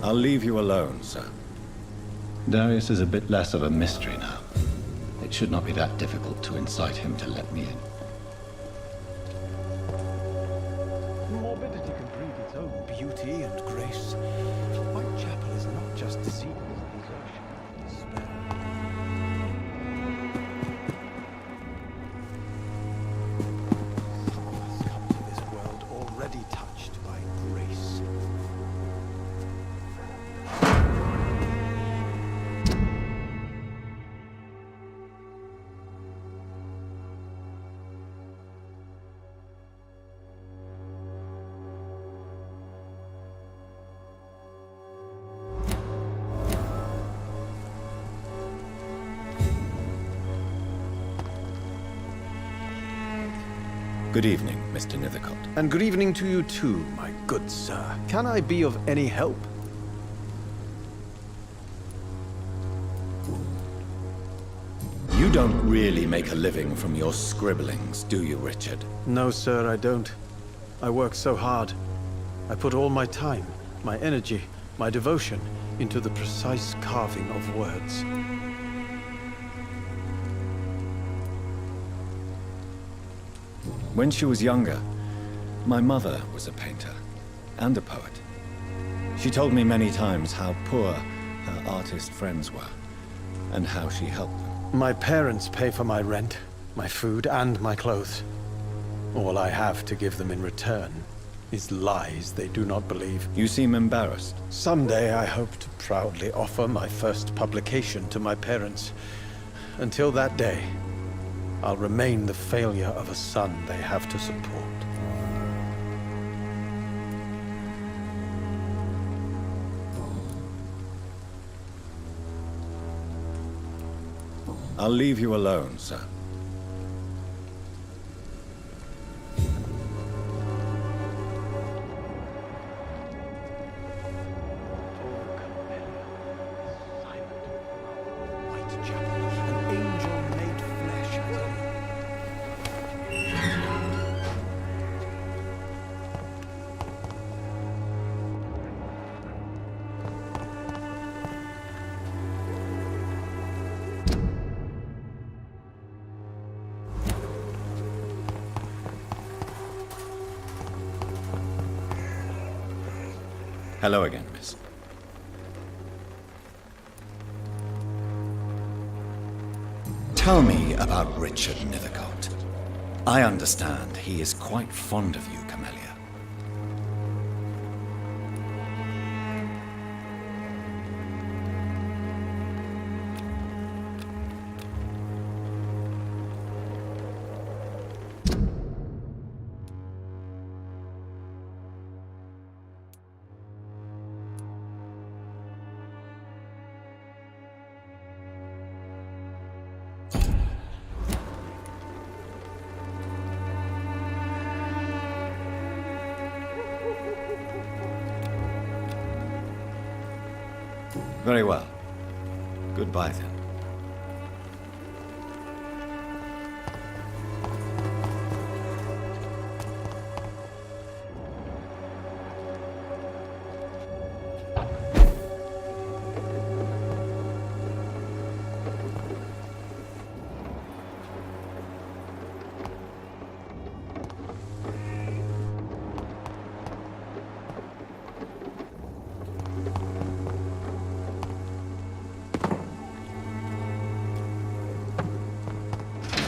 I'll leave you alone, sir. Darius is a bit less of a mystery now. It should not be that difficult to incite him to let me in. Morbidity can breed its own beauty and grace. Whitechapel is not just seen as desertion and despair. Some of us come to this world already touched by grace. Good evening, Mr. Nethercott. And good evening to you too, my good sir. Can I be of any help? You don't really make a living from your scribblings, do you, Richard? No, sir, I don't. I work so hard. I put all my time, my energy, my devotion into the precise carving of words. When she was younger, my mother was a painter and a poet. She told me many times how poor her artist friends were and how she helped them. My parents pay for my rent, my food, and my clothes. All I have to give them in return is lies they do not believe. You seem embarrassed. Someday I hope to proudly offer my first publication to my parents. Until that day, I'll remain the failure of a son they have to support. I'll leave you alone, sir. Hello again, miss. Tell me about Richard Nethercott. I understand he is quite fond of you, Camellia. Very well. Goodbye, then.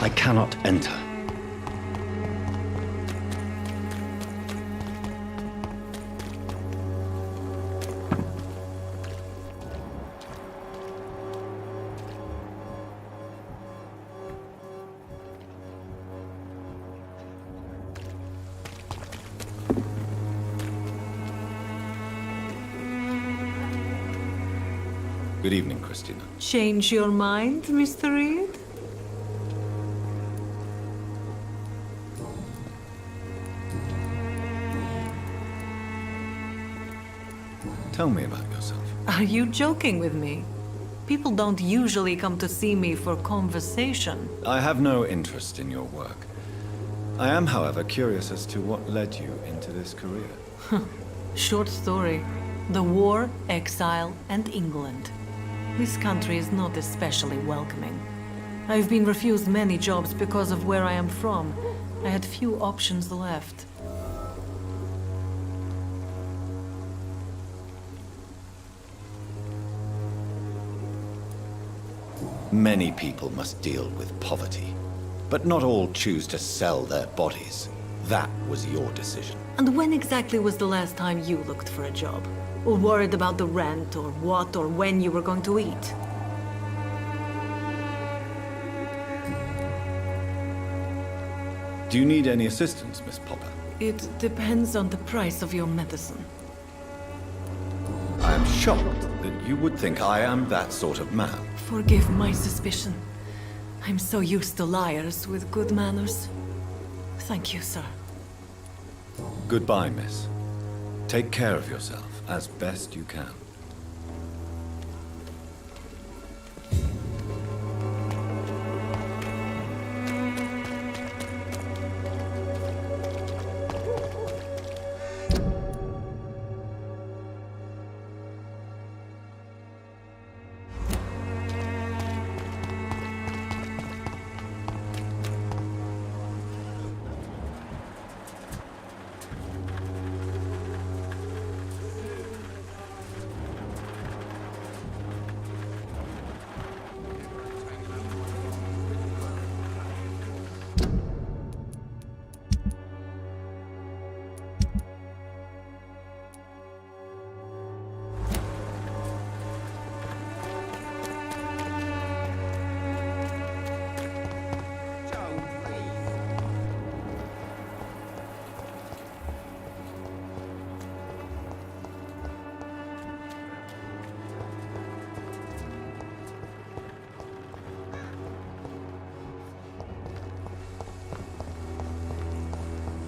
I cannot enter. Good evening, Christina. Change your mind, Mr. Reed? Tell me about yourself. Are you joking with me? People don't usually come to see me for conversation. I have no interest in your work. I am, however, curious as to what led you into this career. Short story. The war, exile, and England. This country is not especially welcoming. I've been refused many jobs because of where I am from. I had few options left. Many people must deal with poverty, but not all choose to sell their bodies. That was your decision. And when exactly was the last time you looked for a job? Or worried about the rent, or what or when you were going to eat? Do you need any assistance, Miss Popper? It depends on the price of your medicine. I am shocked that you would think I am that sort of man. Forgive my suspicion. I'm so used to liars with good manners. Thank you, sir. Goodbye, miss. Take care of yourself as best you can.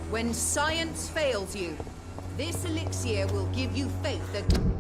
When science fails you, this elixir will give you faith again.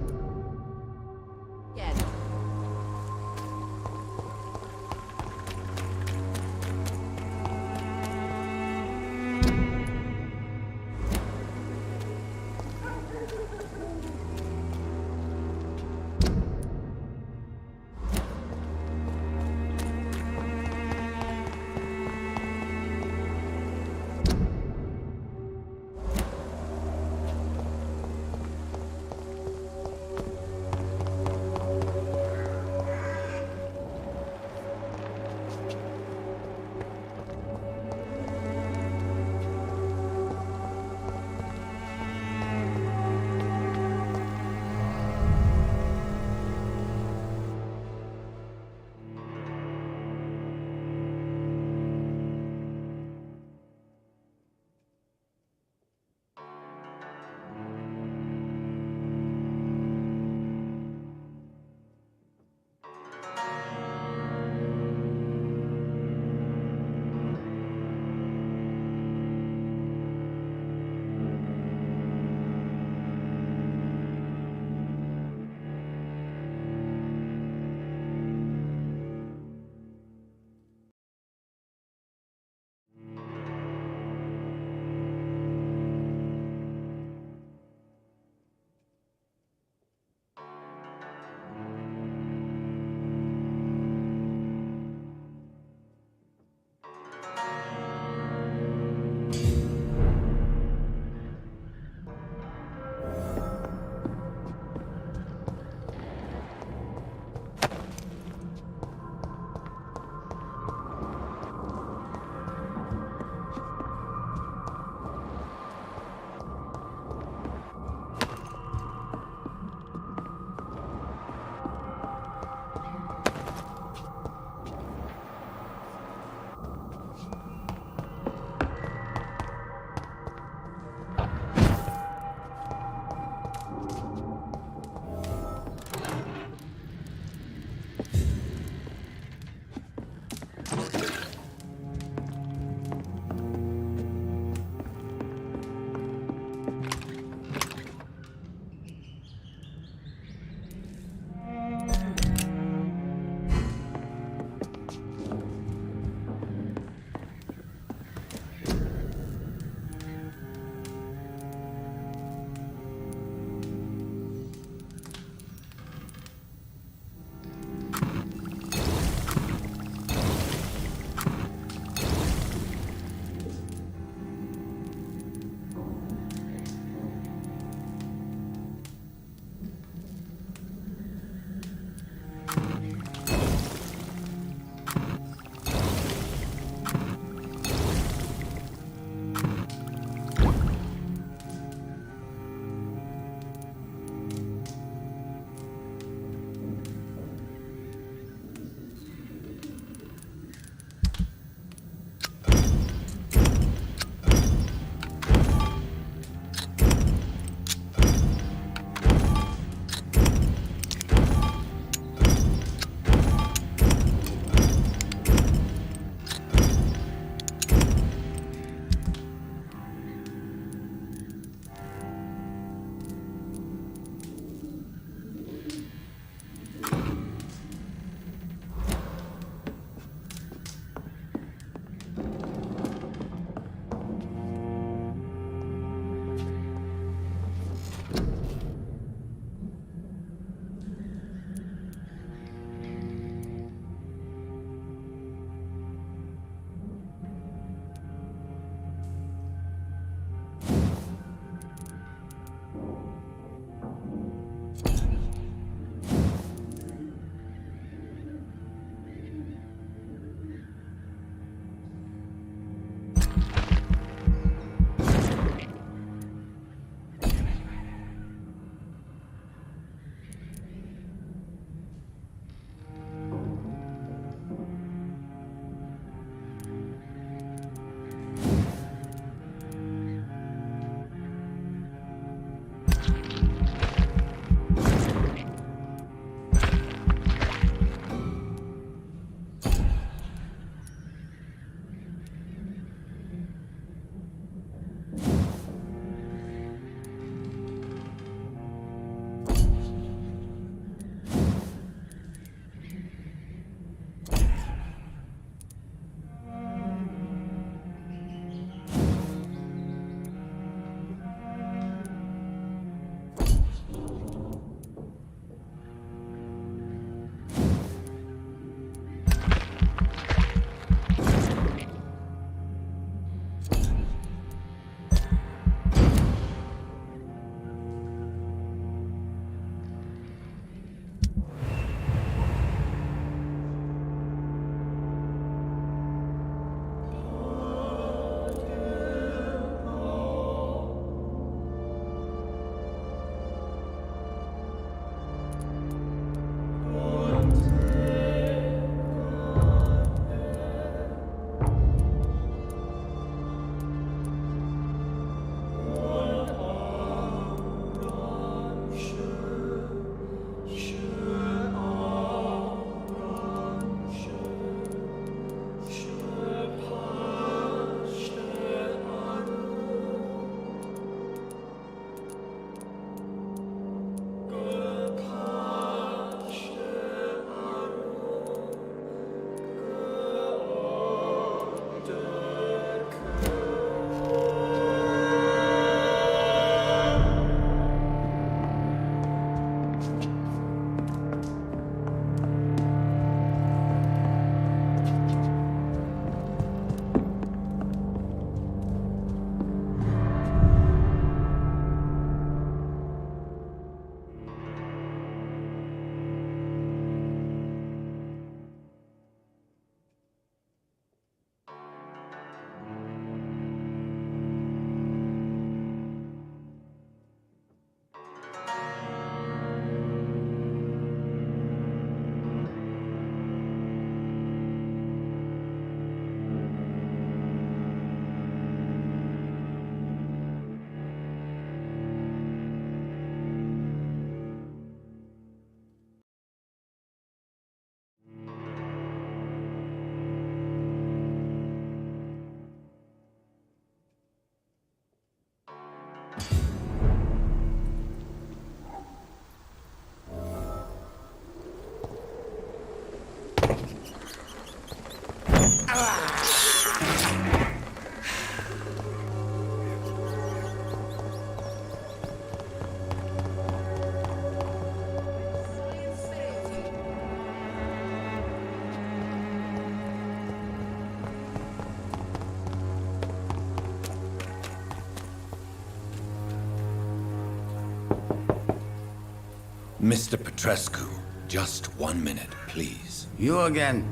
Mr. Petrescu, just 1 minute, please. You again?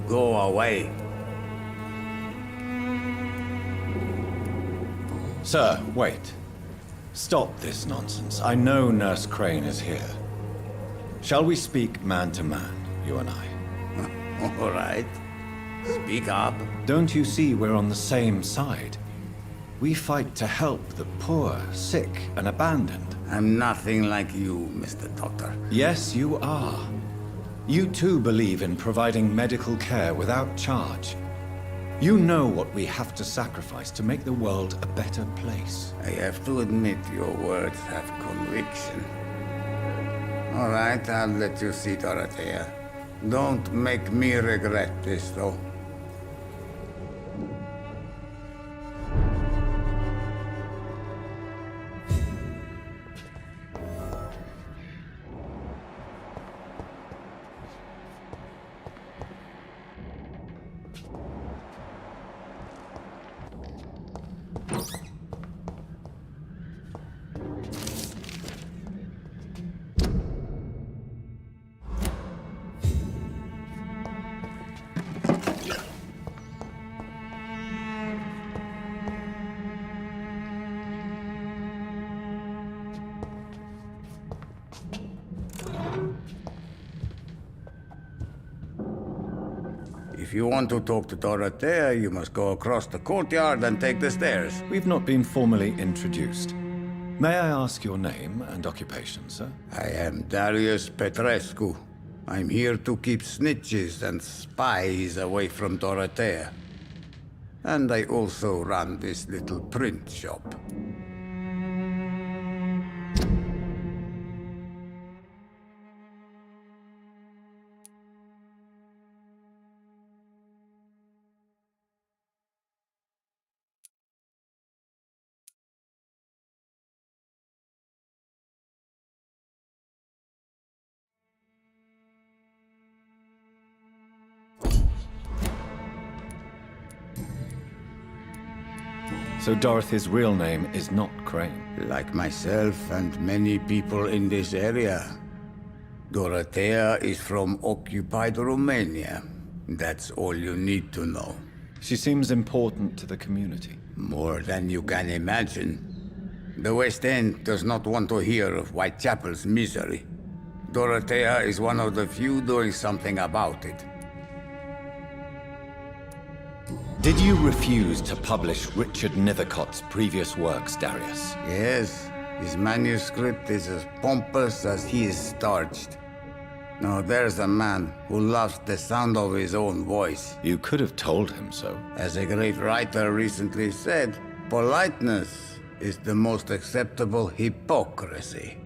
Go away. Sir, wait. Stop this nonsense. I know Nurse Crane is here. Shall we speak man to man, you and I? All right. Speak up. Don't you see we're on the same side? We fight to help the poor, sick, and abandoned. I'm nothing like you, Mr. Doctor. Yes, you are. You too believe in providing medical care without charge. You know what we have to sacrifice to make the world a better place. I have to admit your words have conviction. All right, I'll let you see, Dorothea. Don't make me regret this, though. If you want to talk to Dorothea, you must go across the courtyard and take the stairs. We've not been formally introduced. May I ask your name and occupation, sir? I am Darius Petrescu. I'm here to keep snitches and spies away from Dorothea. And I also run this little print shop. So Dorothy's real name is not Crane? Like myself and many people in this area. Dorothea is from occupied Romania. That's all you need to know. She seems important to the community. More than you can imagine. The West End does not want to hear of Whitechapel's misery. Dorothea is one of the few doing something about it. Did you refuse to publish Richard Nethercott's previous works, Darius? Yes, his manuscript is as pompous as he is starched. Now there's a man who loves the sound of his own voice. You could have told him so. As a great writer recently said, politeness is the most acceptable hypocrisy.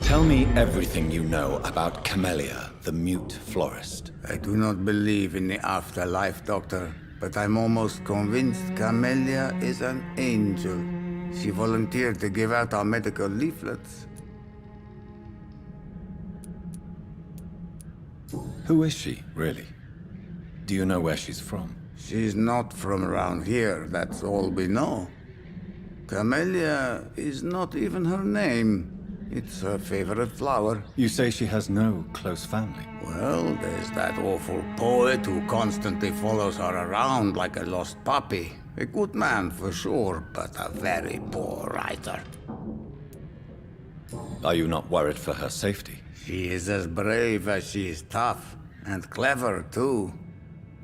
Tell me everything you know about Camellia, the mute florist. I do not believe in the afterlife, Doctor, but I'm almost convinced Camellia is an angel. She volunteered to give out our medical leaflets. Who is she, really? Do you know where she's from? She's not from around here, that's all we know. Camellia is not even her name. It's her favorite flower. You say she has no close family? Well, there's that awful poet who constantly follows her around like a lost puppy. A good man for sure, but a very poor writer. Are you not worried for her safety? She is as brave as she is tough, and clever too.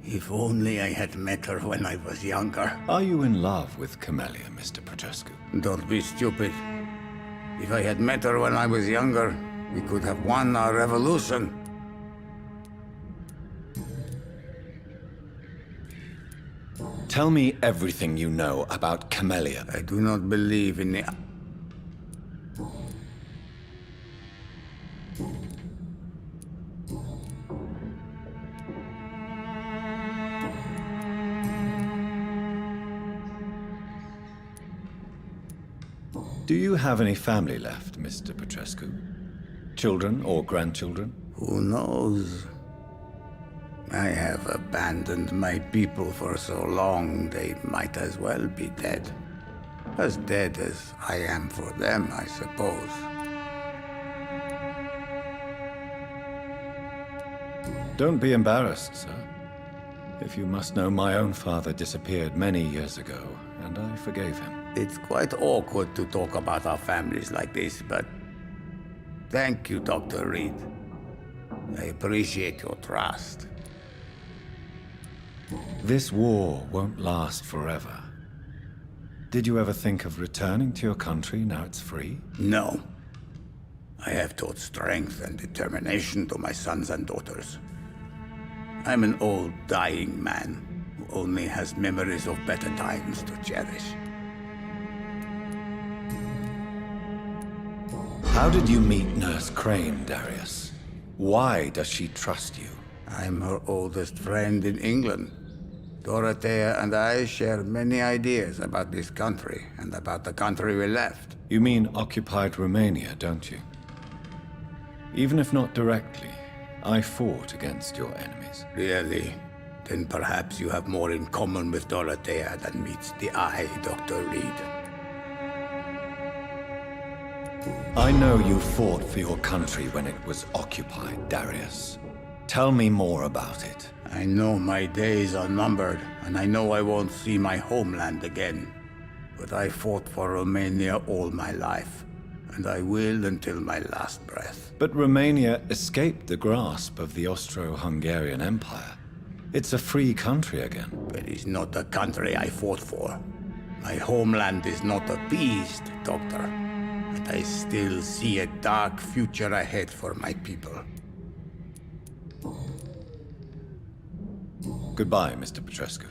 If only I had met her when I was younger. Are you in love with Camellia, Mr. Petrescu? Don't be stupid. If I had met her when I was younger, we could have won our revolution. Tell me everything you know about Camellia. I do not believe in the... Do you have any family left, Mr. Petrescu? Children or grandchildren? Who knows? I have abandoned my people for so long, they might as well be dead. As dead as I am for them, I suppose. Don't be embarrassed, sir. If you must know, my own father disappeared many years ago, and I forgave him. It's quite awkward to talk about our families like this, but thank you, Dr. Reed. I appreciate your trust. This war won't last forever. Did you ever think of returning to your country now it's free? No. I have taught strength and determination to my sons and daughters. I'm an old, dying man who only has memories of better times to cherish. How did you meet Nurse Crane, Darius? Why does she trust you? I'm her oldest friend in England. Dorothea and I share many ideas about this country and about the country we left. You mean occupied Romania, don't you? Even if not directly, I fought against your enemies. Really? Then perhaps you have more in common with Dorothea than meets the eye, Dr. Reed. I know you fought for your country when it was occupied, Darius. Tell me more about it. I know my days are numbered, and I know I won't see my homeland again. But I fought for Romania all my life, and I will until my last breath. But Romania escaped the grasp of the Austro-Hungarian Empire. It's a free country again. But it's not the country I fought for. My homeland is not appeased, Doctor. And I still see a dark future ahead for my people. Goodbye, Mr. Petrescu.